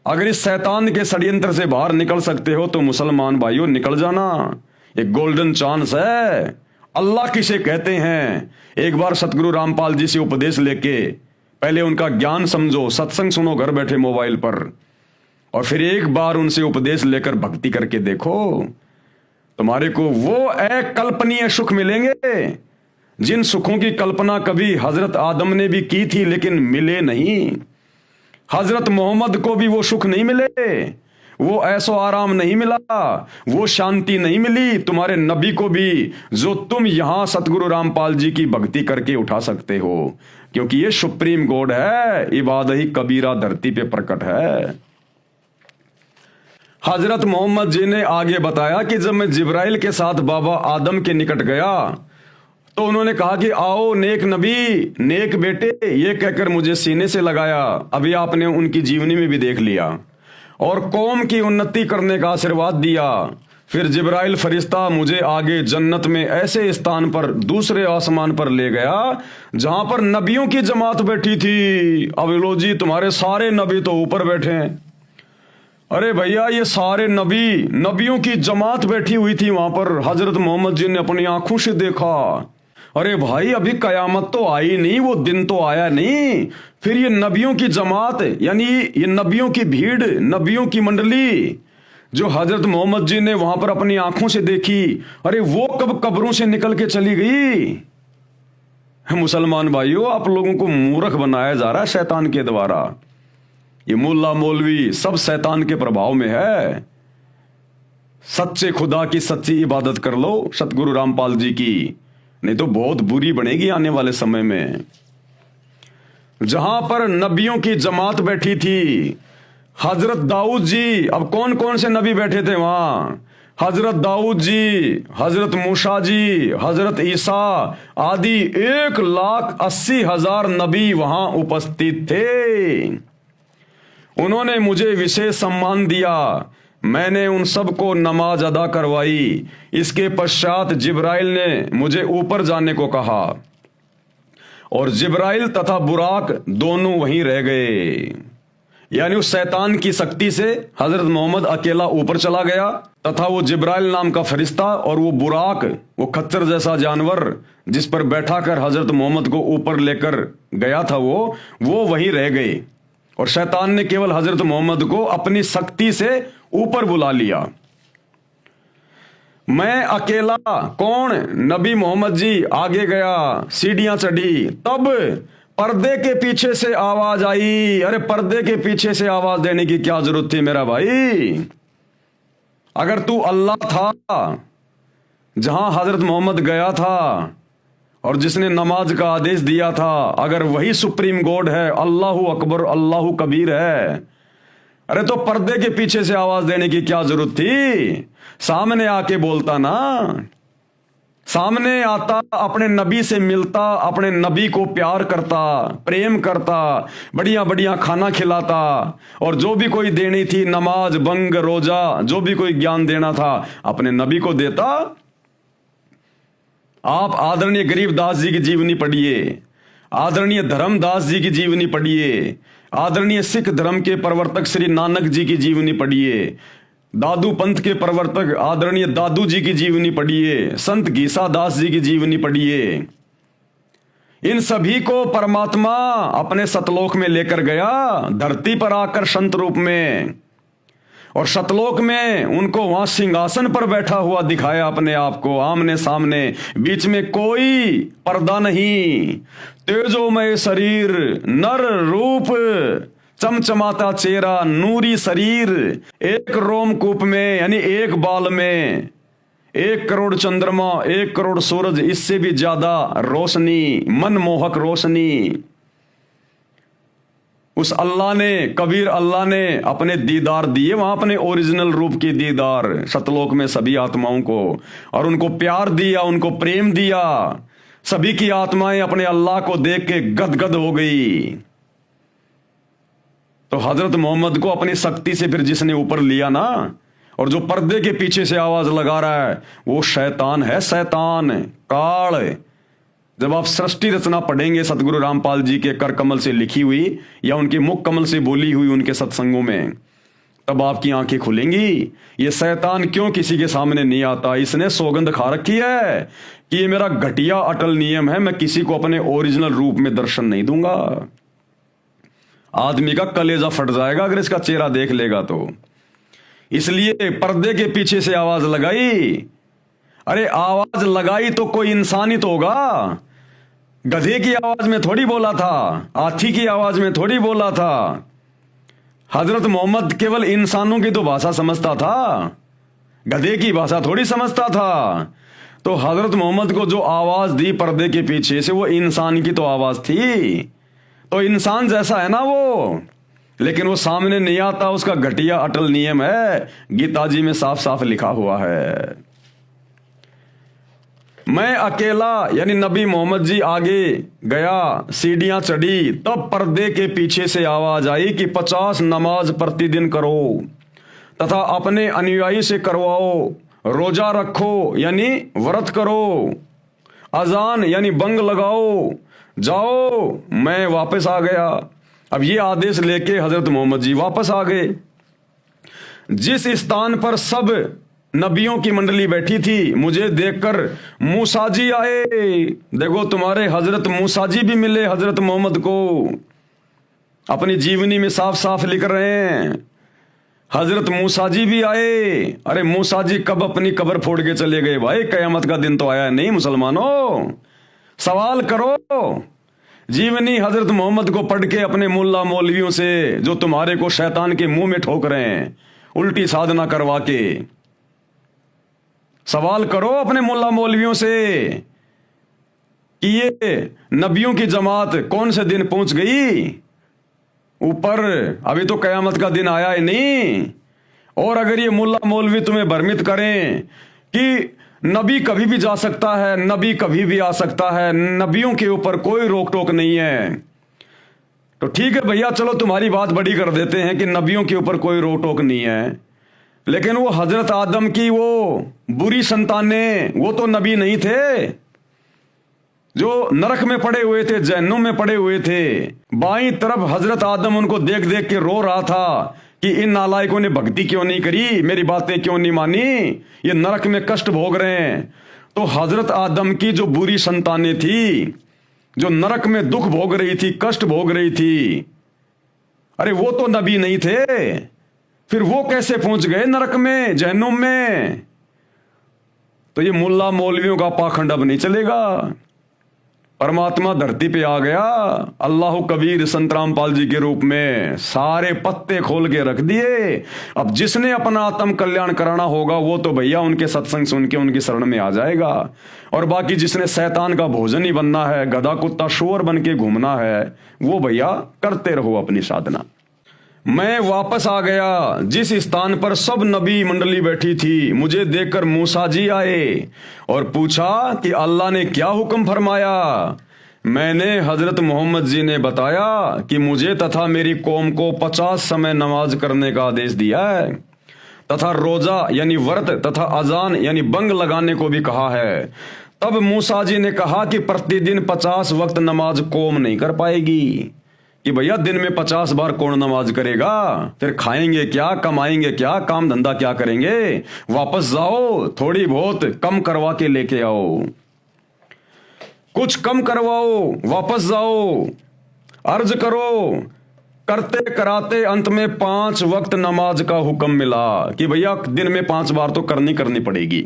अगर इस शैतान के षड्यंत्र से बाहर निकल सकते हो तो मुसलमान भाइयों निकल जाना, एक गोल्डन चांस है। अल्लाह किसे कहते हैं, एक बार सतगुरु रामपाल जी से उपदेश लेके पहले उनका ज्ञान समझो, सत्संग सुनो घर बैठे मोबाइल पर, और फिर एक बार उनसे उपदेश लेकर भक्ति करके देखो, तुम्हारे को वो अकल्पनीय सुख मिलेंगे जिन सुखों की कल्पना कभी हजरत आदम ने भी की थी लेकिन मिले नहीं। हजरत मोहम्मद को भी वो सुख नहीं मिले, वो ऐसो आराम नहीं मिला, वो शांति नहीं मिली तुम्हारे नबी को भी, जो तुम यहां सतगुरु रामपाल जी की भक्ति करके उठा सकते हो, क्योंकि ये सुप्रीम गॉड है, इबादत ही कबीरा धरती पे प्रकट है। हजरत मोहम्मद जी ने आगे बताया कि जब मैं जिब्राइल के साथ बाबा आदम के निकट गया तो उन्होंने कहा कि आओ नेक नबी, नेक बेटे, ये कहकर मुझे सीने से लगाया। अभी आपने उनकी जीवनी में भी देख लिया और कौम की उन्नति करने का आशीर्वाद दिया। फिर जिब्राइल फरिश्ता मुझे आगे जन्नत में ऐसे स्थान पर दूसरे आसमान पर ले गया जहां पर नबियों की जमात बैठी थी। अब लो जी, तुम्हारे सारे नबी तो ऊपर बैठे हैं। अरे भैया, ये सारे नबियों की जमात बैठी हुई थी वहां पर, हजरत मोहम्मद जी ने अपनी आंखों से देखा। अरे भाई, अभी कयामत तो आई नहीं, वो दिन तो आया नहीं, फिर ये नबियों की जमात यानी ये नबियों की भीड़, नबियों की मंडली जो हजरत मोहम्मद जी ने वहां पर अपनी आंखों से देखी, अरे वो कब कब्रों से निकल के चली गई। मुसलमान भाइयों, आप लोगों को मूर्ख बनाया जा रहा है शैतान के द्वारा। ये मुल्ला मौलवी सब शैतान के प्रभाव में है। सच्चे खुदा की सच्ची इबादत कर लो, सतगुरु रामपाल जी की, नहीं तो बहुत बुरी बनेगी आने वाले समय में। जहां पर नबियों की जमात बैठी थी, हजरत दाऊद जी, अब कौन कौन से नबी बैठे थे वहां? हजरत दाऊद जी, हजरत मूसा जी, हजरत ईसा आदि 1,80,000 नबी वहां उपस्थित थे। उन्होंने मुझे विशेष सम्मान दिया, मैंने उन सबको नमाज अदा करवाई। इसके पश्चात जिब्राइल ने मुझे ऊपर जाने को कहा और जिब्राइल तथा बुराक दोनों वहीं रह गए। यानी उस शैतान की शक्ति से हजरत मोहम्मद अकेला ऊपर चला गया तथा वो जिब्राइल नाम का फरिश्ता और वो बुराक, वो खच्चर जैसा जानवर जिस पर बैठा कर हजरत मोहम्मद को ऊपर लेकर गया था, वो वहीं रह गए और शैतान ने केवल हजरत मोहम्मद को अपनी शक्ति से ऊपर बुला लिया। मैं अकेला, कौन? नबी मोहम्मद जी आगे गया, सीढ़ियां चढ़ी, तब पर्दे के पीछे से आवाज आई। अरे पर्दे के पीछे से आवाज देने की क्या जरूरत थी मेरा भाई? अगर तू अल्लाह था जहां हजरत मोहम्मद गया था और जिसने नमाज का आदेश दिया था, अगर वही सुप्रीम गॉड है, अल्लाहु अकबर अल्लाहु कबीर है, अरे तो पर्दे के पीछे से आवाज देने की क्या जरूरत थी? सामने आके बोलता ना, सामने आता, अपने नबी से मिलता, अपने नबी को प्यार करता, प्रेम करता, बढ़िया बढ़िया खाना खिलाता, और जो भी कोई देनी थी, नमाज, बंग, रोजा, जो भी कोई ज्ञान देना था, अपने नबी को देता। आप आदरणीय गरीबदास जी की जीवनी पढ़िए, आदरणीय धर्मदास जी की जीवनी पढ़िए, आदरणीय सिख धर्म के प्रवर्तक श्री नानक जी की जीवनी पढ़िए, दादू पंथ के प्रवर्तक आदरणीय दादू जी की जीवनी पढ़िए, संत गीसा दास जी की जीवनी पढ़िए। इन सभी को परमात्मा अपने सतलोक में लेकर गया, धरती पर आकर संत रूप में, और सतलोक में उनको वहां सिंहासन पर बैठा हुआ दिखाया अपने आप को, आमने सामने, बीच में कोई पर्दा नहीं, तेजोमय शरीर, नर रूप, चमचमाता चेहरा, नूरी शरीर, एक रोमकूप में यानी एक बाल में 1 करोड़ चंद्रमा, 1 करोड़ सूरज, इससे भी ज्यादा रोशनी, मनमोहक रोशनी। उस अल्लाह ने, कबीर अल्लाह ने अपने दीदार दिए वहां, अपने ओरिजिनल रूप की दीदार सतलोक में सभी आत्माओं को, और उनको प्यार दिया, उनको प्रेम दिया। सभी की आत्माएं अपने अल्लाह को देख के गदगद हो गई। तो हजरत मोहम्मद को अपनी शक्ति से फिर जिसने ऊपर लिया ना, और जो पर्दे के पीछे से आवाज लगा रहा है, वो शैतान है, शैतान काल। जब आप सृष्टि रचना पढ़ेंगे सतगुरु रामपाल जी के कर कमल से लिखी हुई या उनके मुख कमल से बोली हुई उनके सत्संगों में, तब आपकी आंखें खुलेंगी। ये शैतान क्यों किसी के सामने नहीं आता? इसने सौगंध खा रखी है कि ये मेरा घटिया अटल नियम है, मैं किसी को अपने ओरिजिनल रूप में दर्शन नहीं दूंगा। आदमी का कलेजा फट जाएगा अगर इसका चेहरा देख लेगा तो। इसलिए पर्दे के पीछे से आवाज लगाई। अरे आवाज लगाई तो कोई इंसान ही तो होगा। गधे की आवाज में थोड़ी बोला था, हाथी की आवाज में थोड़ी बोला था। हजरत मोहम्मद केवल इंसानों की तो भाषा समझता था, गधे की भाषा थोड़ी समझता था। तो हजरत मोहम्मद को जो आवाज दी पर्दे के पीछे से, वो इंसान की तो आवाज थी। तो इंसान जैसा है ना वो, लेकिन वो सामने नहीं आता। उसका घटिया अटल नियम है, गीता जी में साफ साफ लिखा हुआ है। मैं अकेला यानी नबी मोहम्मद जी आगे गया, सीढ़ियां चढ़ी, तब पर्दे के पीछे से आवाज आई कि 50 नमाज प्रतिदिन करो तथा अपने अनुयायी से करवाओ, रोजा रखो यानी व्रत करो, अजान यानी बंग लगाओ, जाओ। मैं वापस आ गया। अब ये आदेश लेके हजरत मोहम्मद जी वापस आ गए। जिस स्थान पर सब नबियों की मंडली बैठी थी, मुझे देखकर मूसा जी आए। देखो तुम्हारे हजरत मूसा जी भी मिले हजरत मोहम्मद को, अपनी जीवनी में साफ साफ लिख रहे हैं। हजरत मूसा जी भी आए। अरे मूसा जी कब अपनी कब्र फोड़ के चले गए भाई? कयामत का दिन तो आया नहीं मुसलमानों, सवाल करो। जीवनी हजरत मोहम्मद को पढ़ के अपने मुल्ला मौलवियों से, जो तुम्हारे को शैतान के मुंह में ठोक रहे हैं उल्टी साधना करवा के, सवाल करो अपने मुल्ला मौलवियों से कि ये नबियों की जमात कौन से दिन पहुंच गई ऊपर? अभी तो कयामत का दिन आया ही नहीं। और अगर ये मुल्ला मौलवी तुम्हें भ्रमित करें कि नबी कभी भी जा सकता है, नबी कभी भी आ सकता है, नबियों के ऊपर कोई रोक टोक नहीं है, तो ठीक है भैया, चलो तुम्हारी बात बड़ी कर देते हैं कि नबियों के ऊपर कोई रोक टोक नहीं है। लेकिन वो हजरत आदम की वो बुरी संतानें, वो तो नबी नहीं थे, जो नरक में पड़े हुए थे, जहन्नुम में पड़े हुए थे। बाईं तरफ हजरत आदम उनको देख देख के रो रहा था कि इन नालायकों ने भक्ति क्यों नहीं करी, मेरी बातें क्यों नहीं मानी, ये नरक में कष्ट भोग रहे हैं। तो हजरत आदम की जो बुरी संतानें थी, जो नरक में दुख भोग रही थी, कष्ट भोग रही थी, अरे वो तो नबी नहीं थे, फिर वो कैसे पहुंच गए नरक में, जहन्नुम में? तो ये मुल्ला मौलवियों का पाखंड अब नहीं चलेगा। परमात्मा धरती पे आ गया, अल्लाह कबीर संत रामपाल जी के रूप में, सारे पत्ते खोल के रख दिए। अब जिसने अपना आत्म कल्याण कराना होगा वो तो भैया उनके सत्संग सुन के उनकी शरण में आ जाएगा। और बाकी जिसने शैतान का भोजन ही बनना है, गधा कुत्ता शोर बन के घूमना है, वो भैया करते रहो अपनी साधना। मैं वापस आ गया। जिस स्थान पर सब नबी मंडली बैठी थी, मुझे देखकर मूसा जी आए और पूछा कि अल्लाह ने क्या हुक्म फरमाया। मैंने हजरत मोहम्मद जी ने बताया कि मुझे तथा मेरी कौम को 50 समय नमाज करने का आदेश दिया है, तथा रोजा यानी व्रत तथा अजान यानी बंग लगाने को भी कहा है। तब मूसा जी ने कहा कि प्रतिदिन 50 वक्त नमाज कौम नहीं कर पाएगी, कि भैया दिन में 50 बार कौन नमाज करेगा? फिर खाएंगे क्या, कमाएंगे क्या, काम धंधा क्या करेंगे? वापस जाओ, थोड़ी बहुत कम करवा के लेके आओ, कुछ कम करवाओ, वापस जाओ, अर्ज करो। करते कराते अंत में 5 वक्त नमाज का हुक्म मिला कि भैया दिन में 5 बार तो करनी पड़ेगी।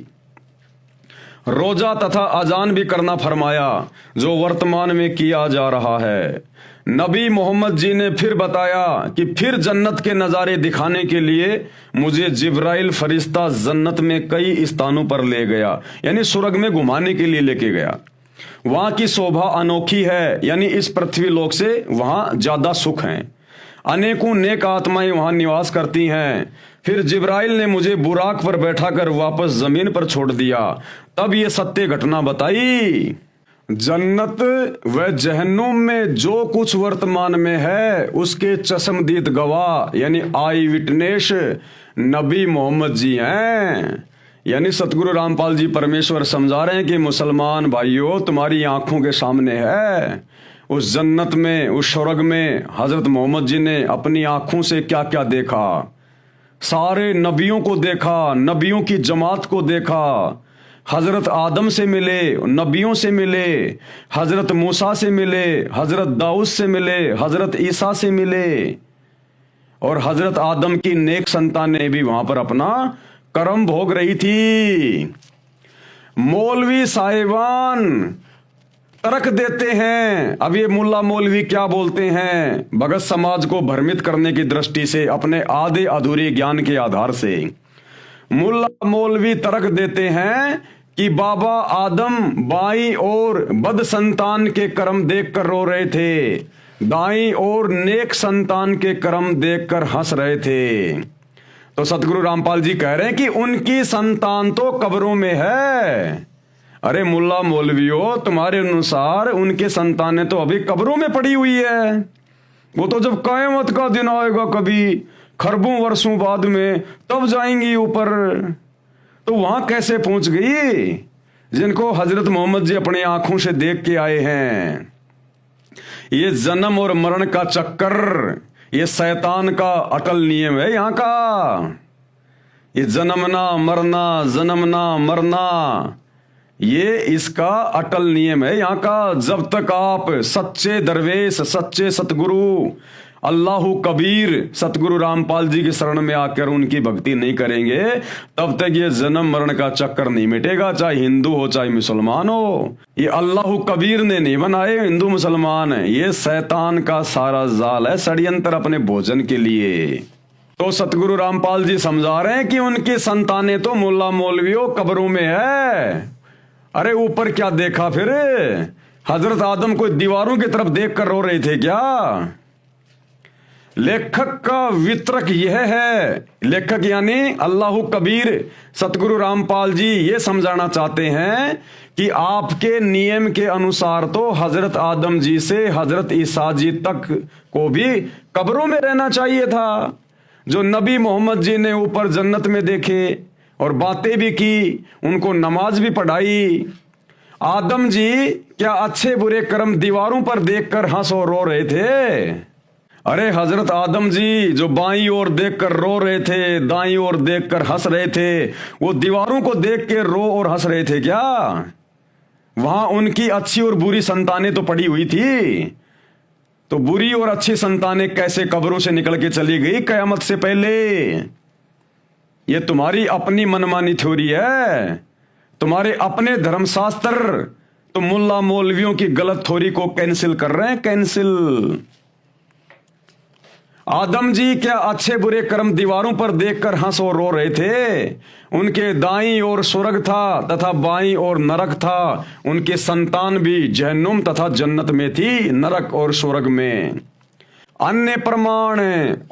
रोजा तथा अजान भी करना फरमाया, जो वर्तमान में किया जा रहा है। नबी मोहम्मद जी ने फिर बताया कि फिर जन्नत के नज़ारे दिखाने के लिए मुझे जिब्राइल फरिश्ता जन्नत में कई स्थानों पर ले गया, यानी स्वर्ग में घुमाने के लिए लेके गया। वहां की शोभा अनोखी है, यानी इस पृथ्वी लोक से वहां ज्यादा सुख है। अनेकों नेक आत्माएं वहां निवास करती हैं। फिर जिब्राइल ने मुझे बुराक पर बैठाकर वापस जमीन पर छोड़ दिया। तब ये सत्य घटना बताई। जन्नत व जहन्नुम में जो कुछ वर्तमान में है उसके चश्मदीद गवाह यानी आई विटनेस नबी मोहम्मद जी हैं। यानी सतगुरु रामपाल जी परमेश्वर समझा रहे हैं कि मुसलमान भाइयों, तुम्हारी आंखों के सामने है उस जन्नत में, उस स्वर्ग में हजरत मोहम्मद जी ने अपनी आंखों से क्या क्या देखा। सारे नबियों को देखा, नबियों की जमात को देखा। हजरत आदम से मिले, नबियों से मिले, हजरत मूसा से मिले, हजरत दाऊद से मिले, हजरत ईसा से मिले, और हजरत आदम की नेक संतानें भी वहां पर अपना कर्म भोग रही थी। मौलवी साहिबान तर्क देते हैं। अब ये मुल्ला मौलवी क्या बोलते हैं, भगत समाज को भ्रमित करने की दृष्टि से, अपने आधे अधूरे ज्ञान के आधार से मुल्ला मौलवी तर्क देते हैं कि बाबा आदम बाईं ओर बद संतान के कर्म देखकर रो रहे थे, दाईं ओर नेक संतान के कर्म देखकर हंस रहे थे। तो सतगुरु रामपाल जी कह रहे हैं कि उनकी संतान तो कब्रों में है। अरे मुल्ला मौलवियों, तुम्हारे अनुसार उनके संतानें तो अभी कब्रों में पड़ी हुई है। वो तो जब क़यामत का दिन आएगा कभी खरबों वर्षों बाद में, तब जाएंगी ऊपर। तो वहां कैसे पहुंच गई जिनको हजरत मोहम्मद जी अपनी आंखों से देख के आए हैं। ये जन्म और मरण का चक्कर, ये शैतान का अटल नियम है यहाँ का। ये जन्मना मरना, जन्मना मरना, ये इसका अटल नियम है यहाँ का। जब तक आप सच्चे दरवेश, सच्चे सतगुरु अल्लाहु कबीर सतगुरु रामपाल जी की शरण में आकर उनकी भक्ति नहीं करेंगे, तब तक ये जन्म मरण का चक्कर नहीं मिटेगा, चाहे हिंदू हो चाहे मुसलमान हो। ये अल्लाहु कबीर ने नहीं बनाए हिंदू मुसलमान, ये शैतान का सारा जाल है, षड्यंत्र अपने भोजन के लिए। तो सतगुरु रामपाल जी समझा रहे हैं कि उनकी संतानें तो मुल्ला मौलवियों कब्रों में है। अरे ऊपर क्या देखा फिर, हजरत आदम को दीवारों की तरफ देख कर रो रहे थे क्या? लेखक का वितरक यह है, लेखक यानी अल्लाहु कबीर सतगुरु रामपाल जी ये समझाना चाहते हैं कि आपके नियम के अनुसार तो हजरत आदम जी से हजरत ईसा जी तक को भी कब्रों में रहना चाहिए था। जो नबी मोहम्मद जी ने ऊपर जन्नत में देखे और बातें भी की, उनको नमाज भी पढ़ाई। आदम जी क्या अच्छे बुरे कर्म दीवारों पर देखकर हंस और रो रहे थे? अरे हजरत आदम जी जो बाईं ओर देखकर रो रहे थे, दाईं ओर देखकर हंस रहे थे, वो दीवारों को देख के रो और हंस रहे थे क्या? वहां उनकी अच्छी और बुरी संतानें तो पड़ी हुई थी। तो बुरी और अच्छी संतानें कैसे कब्रों से निकल के चली गई कयामत से पहले? ये तुम्हारी अपनी मनमानी थ्योरी है, तुम्हारे अपने धर्मशास्त्र तो मुल्ला मौलवियों की गलत थ्योरी को कैंसिल कर रहे हैं, कैंसिल। आदम जी क्या अच्छे बुरे कर्म दीवारों पर देखकर हंस और रो रहे थे? उनके दाईं ओर स्वर्ग था तथा बाईं ओर नरक था। उनके संतान भी जहन्नुम तथा जन्नत में थी, नरक और स्वर्ग में। अन्य प्रमाण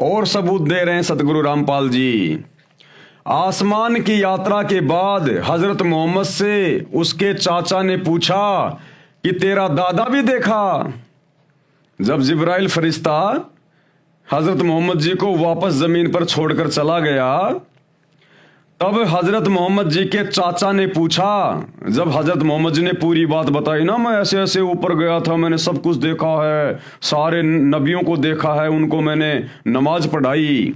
और सबूत दे रहे हैं सतगुरु रामपाल जी। आसमान की यात्रा के बाद हजरत मोहम्मद से उसके चाचा ने पूछा कि तेरा दादा भी देखा? जब जिब्राइल फरिश्ता हजरत मोहम्मद जी को वापस जमीन पर छोड़कर चला गया, तब हजरत मोहम्मद जी के चाचा ने पूछा, जब हजरत मोहम्मद जी ने पूरी बात बताई ना, मैं ऐसे ऐसे ऊपर गया था, मैंने सब कुछ देखा है, सारे नबियों को देखा है, उनको मैंने नमाज पढ़ाई।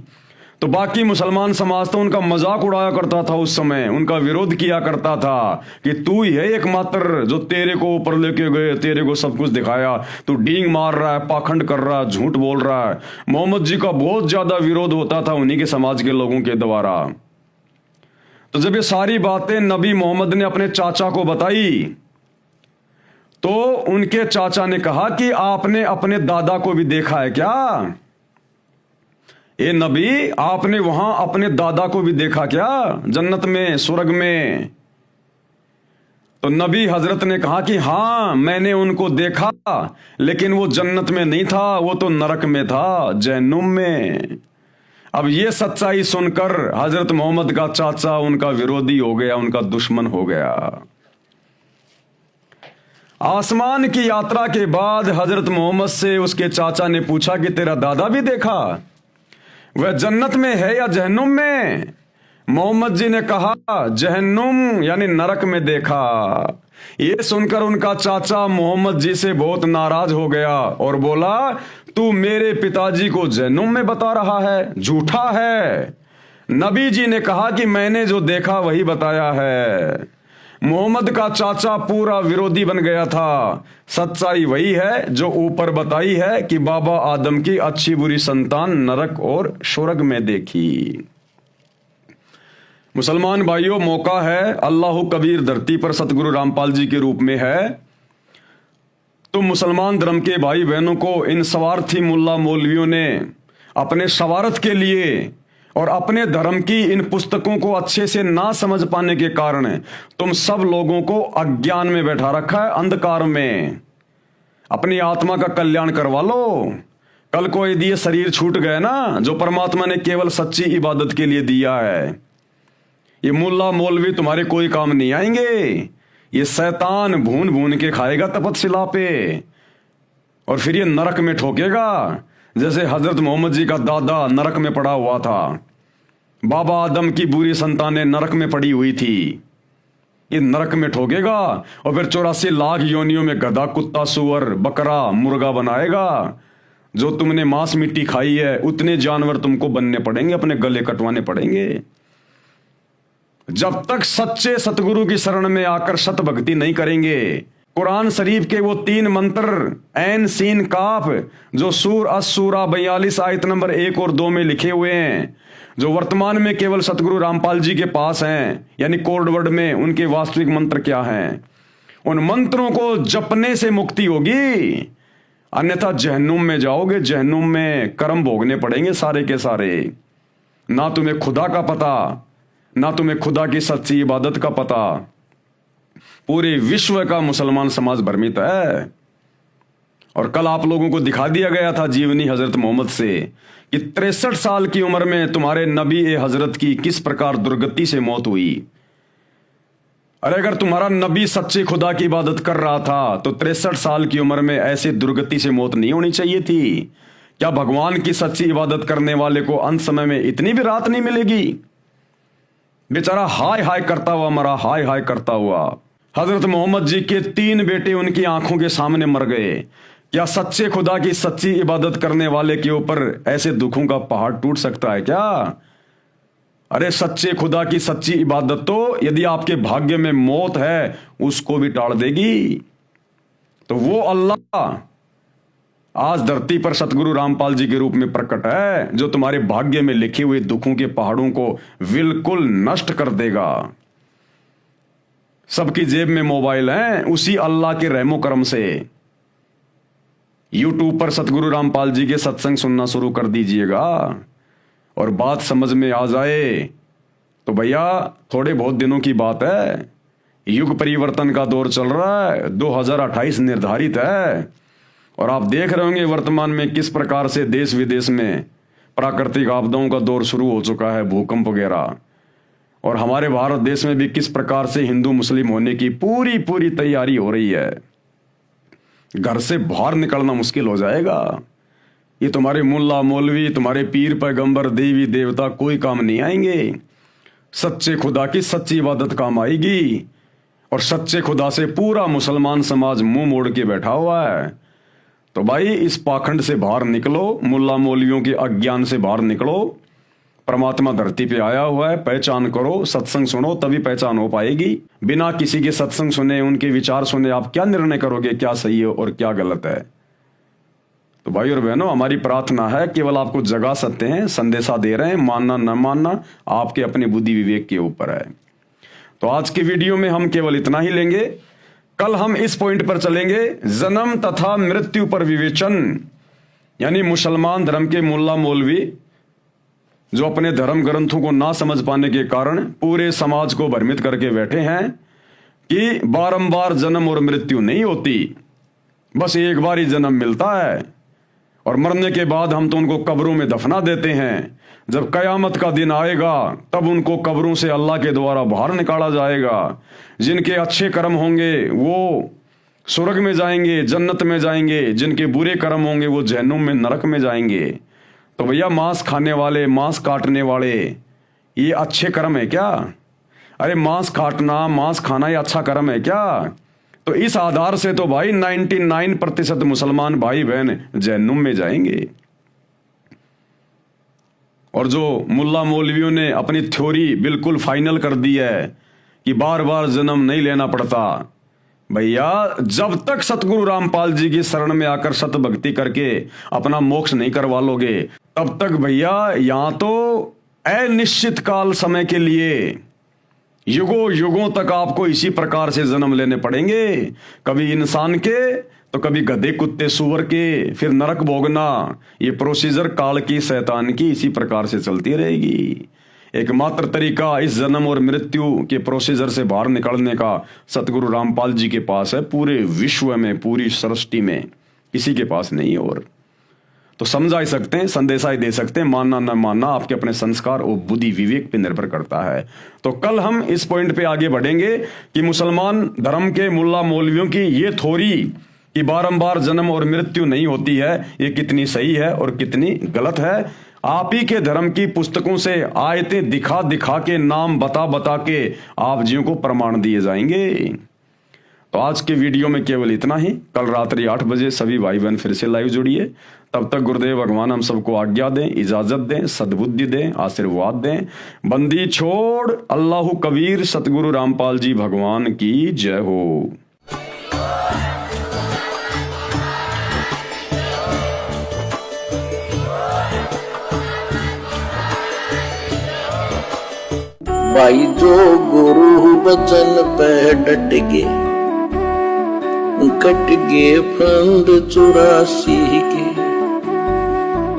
तो बाकी मुसलमान समाज तो उनका मजाक उड़ाया करता था, उस समय उनका विरोध किया करता था कि तू ही है एकमात्र जो तेरे को ऊपर लेके गए, तेरे को सब कुछ दिखाया, तू डींग मार रहा है, पाखंड कर रहा है, झूठ बोल रहा है। मोहम्मद जी का बहुत ज्यादा विरोध होता था उन्हीं के समाज के लोगों के द्वारा। तो जब ये सारी बातें नबी मोहम्मद ने अपने चाचा को बताई, तो उनके चाचा ने कहा कि आपने अपने दादा को भी देखा है क्या? ए नबी, आपने वहां अपने दादा को भी देखा क्या, जन्नत में, स्वर्ग में? तो नबी हजरत ने कहा कि हाँ, मैंने उनको देखा, लेकिन वो जन्नत में नहीं था, वो तो नरक में था, जहन्नुम में। अब ये सच्चाई सुनकर हजरत मोहम्मद का चाचा उनका विरोधी हो गया, उनका दुश्मन हो गया। आसमान की यात्रा के बाद हजरत मोहम्मद से उसके चाचा ने पूछा कि तेरा दादा भी देखा? वह जन्नत में है या जहन्नुम में? मोहम्मद जी ने कहा जहन्नुम यानी नरक में देखा। ये सुनकर उनका चाचा मोहम्मद जी से बहुत नाराज हो गया और बोला, तू मेरे पिताजी को जहन्नुम में बता रहा है, झूठा है। नबी जी ने कहा कि मैंने जो देखा वही बताया है। मोहम्मद का चाचा पूरा विरोधी बन गया था। सच्चाई वही है जो ऊपर बताई है कि बाबा आदम की अच्छी बुरी संतान नरक और स्वर्ग में देखी। मुसलमान भाइयों, मौका है, अल्लाह कबीर धरती पर सतगुरु रामपाल जी के रूप में है। तुम मुसलमान धर्म के भाई बहनों को इन स्वार्थी मुल्ला मौलवियों ने अपने सवारत के लिए और अपने धर्म की इन पुस्तकों को अच्छे से ना समझ पाने के कारण तुम सब लोगों को अज्ञान में बैठा रखा है, अंधकार में। अपनी आत्मा का कल्याण करवा लो। कल को यदि ये शरीर छूट गए ना, जो परमात्मा ने केवल सच्ची इबादत के लिए दिया है, ये मुल्ला मौलवी तुम्हारे कोई काम नहीं आएंगे। ये शैतान भून भून के खाएगा तपतशिला पे और फिर ये नरक में ठोकेगा, जैसे हजरत मोहम्मद जी का दादा नरक में पड़ा हुआ था। बाबा आदम की बुरी संतानें नरक में पड़ी हुई थी। ये नरक में ठोकेगा और फिर 84 लाख योनियों में गधा, कुत्ता, सुअर, बकरा, मुर्गा बनाएगा। जो तुमने मांस मिट्टी खाई है उतने जानवर तुमको बनने पड़ेंगे, अपने गले कटवाने पड़ेंगे। जब तक सच्चे सतगुरु की शरण में आकर सत भक्ति नहीं करेंगे, कुरान शरीफ के वो 3 मंत्र ऐन सीन काफ जो सूर असूरा 42 आयत नंबर 1 और 2 में लिखे हुए हैं, जो वर्तमान में केवल सतगुरु रामपाल जी के पास हैं, यानी कोड वर्ड में उनके वास्तविक मंत्र क्या हैं, उन मंत्रों को जपने से मुक्ति होगी। अन्यथा जहन्नुम में जाओगे। जहन्नुम में कर्म भोगने पड़ेंगे सारे के सारे। ना तुम्हें खुदा का पता, ना तुम्हें खुदा की सच्ची इबादत का पता। पूरे विश्व का मुसलमान समाज भ्रमित है। और कल आप लोगों को दिखा दिया गया था जीवनी हजरत मोहम्मद से कि 63 साल की उम्र में तुम्हारे नबी ए हजरत की किस प्रकार दुर्गति से मौत हुई। अरे अगर तुम्हारा नबी सच्चे खुदा की इबादत कर रहा था तो 63 साल की उम्र में ऐसे दुर्गति से मौत नहीं होनी चाहिए थी। क्या भगवान की सच्ची इबादत करने वाले को अंत समय में इतनी भी रात नहीं मिलेगी? बेचारा हाय हाय करता हुआ मरा, हाय हाय करता हुआ। हजरत मोहम्मद जी के 3 बेटे उनकी आंखों के सामने मर गए। क्या सच्चे खुदा की सच्ची इबादत करने वाले के ऊपर ऐसे दुखों का पहाड़ टूट सकता है क्या? अरे सच्चे खुदा की सच्ची इबादत तो यदि आपके भाग्य में मौत है उसको भी टाल देगी। तो वो अल्लाह आज धरती पर सतगुरु रामपाल जी के रूप में प्रकट है, जो तुम्हारे भाग्य में लिखे हुए दुखों के पहाड़ों को बिल्कुल नष्ट कर देगा। सबकी जेब में मोबाइल है, उसी अल्लाह के रहमो करम से यूट्यूब पर सतगुरु रामपाल जी के सत्संग सुनना शुरू कर दीजिएगा। और बात समझ में आ जाए तो भैया थोड़े बहुत दिनों की बात है, युग परिवर्तन का दौर चल रहा है, 2028 निर्धारित है। और आप देख रहे होंगे वर्तमान में किस प्रकार से देश विदेश में प्राकृतिक आपदाओं का दौर शुरू हो चुका है, भूकंप वगैरह। और हमारे भारत देश में भी किस प्रकार से हिंदू मुस्लिम होने की पूरी पूरी तैयारी हो रही है। घर से बाहर निकलना मुश्किल हो जाएगा। ये तुम्हारे मुल्ला मौलवी, तुम्हारे पीर पैगंबर, देवी देवता कोई काम नहीं आएंगे। सच्चे खुदा की सच्ची इबादत काम आएगी। और सच्चे खुदा से पूरा मुसलमान समाज मुंह मोड़ के बैठा हुआ है। तो भाई इस पाखंड से बाहर निकलो, मुल्ला मौलवियों के अज्ञान से बाहर निकलो। परमात्मा धरती पे आया हुआ है, पहचान करो, सत्संग सुनो, तभी पहचान हो पाएगी। बिना किसी के सत्संग सुने, उनके विचार सुने आप क्या निर्णय करोगे क्या सही है और क्या गलत है? तो भाई और बहनों, हमारी प्रार्थना है, केवल आपको जगा सकते हैं, संदेशा दे रहे हैं, मानना न मानना आपके अपने बुद्धि विवेक के ऊपर है। तो आज की वीडियो में हम केवल इतना ही लेंगे। कल हम इस पॉइंट पर चलेंगे, जन्म तथा मृत्यु पर विवेचन। यानी मुसलमान धर्म के मुल्ला मौलवी जो अपने धर्म ग्रंथों को ना समझ पाने के कारण पूरे समाज को भ्रमित करके बैठे हैं कि बारंबार जन्म और मृत्यु नहीं होती, बस एक बार ही जन्म मिलता है और मरने के बाद हम तो उनको कब्रों में दफना देते हैं। जब कयामत का दिन आएगा तब उनको कब्रों से अल्लाह के द्वारा बाहर निकाला जाएगा। जिनके अच्छे कर्म होंगे वो स्वर्ग में जाएंगे, जन्नत में जाएंगे। जिनके बुरे कर्म होंगे वो जहन्नुम में, नरक में जाएंगे। तो भैया मांस खाने वाले, मांस काटने वाले, ये अच्छे कर्म है क्या? अरे मांस काटना, मांस खाना ये अच्छा कर्म है क्या? तो इस आधार से तो भाई 99% मुसलमान भाई बहन जहन्नुम में जाएंगे। और जो मुल्ला मौलवियों ने अपनी थ्योरी बिल्कुल फाइनल कर दी है कि बार बार जन्म नहीं लेना पड़ता, भैया जब तक सतगुरु रामपाल जी की शरण में आकर सत भक्ति करके अपना मोक्ष नहीं करवा लोगे, तब तक भैया यहां तो अनिश्चित काल समय के लिए युगों युगों तक आपको इसी प्रकार से जन्म लेने पड़ेंगे। कभी इंसान के तो कभी गधे कुत्ते सुअर के, फिर नरक भोगना। ये प्रोसीजर काल की शैतान की इसी प्रकार से चलती रहेगी। एकमात्र तरीका इस जन्म और मृत्यु के प्रोसीजर से बाहर निकलने का सतगुरु रामपाल जी के पास है। पूरे विश्व में, पूरी सृष्टि में किसी के पास नहीं है। और तो समझा ही सकते हैं, संदेशा ही दे सकते हैं, मानना न मानना आपके अपने संस्कार और बुद्धि विवेक पे निर्भर करता है। तो कल हम इस पॉइंट पे आगे बढ़ेंगे कि मुसलमान धर्म के मुल्ला मौलवियों की ये थ्योरी कि बारंबार जन्म और मृत्यु नहीं होती है, ये कितनी सही है और कितनी गलत है। आप ही के धर्म की पुस्तकों से आयतें दिखा दिखा के, नाम बता बता के आप जियों को प्रमाण दिए जाएंगे। तो आज के वीडियो में केवल इतना ही। कल रात्रि 8 बजे सभी भाई बहन फिर से लाइव जुड़िए। तब तक गुरुदेव भगवान हम सबको आज्ञा दें, इजाजत दें, सद्बुद्धि दें, आशीर्वाद दें। बंदी छोड़ अल्लाह कबीर सतगुरु रामपाल जी भगवान की जय हो। भाई जो गुरु बचन पे डट गे, कट गे फंद 84 के,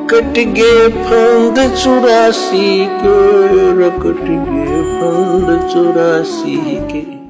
कट गे फंद 84 के, कट गे फंद 84 के।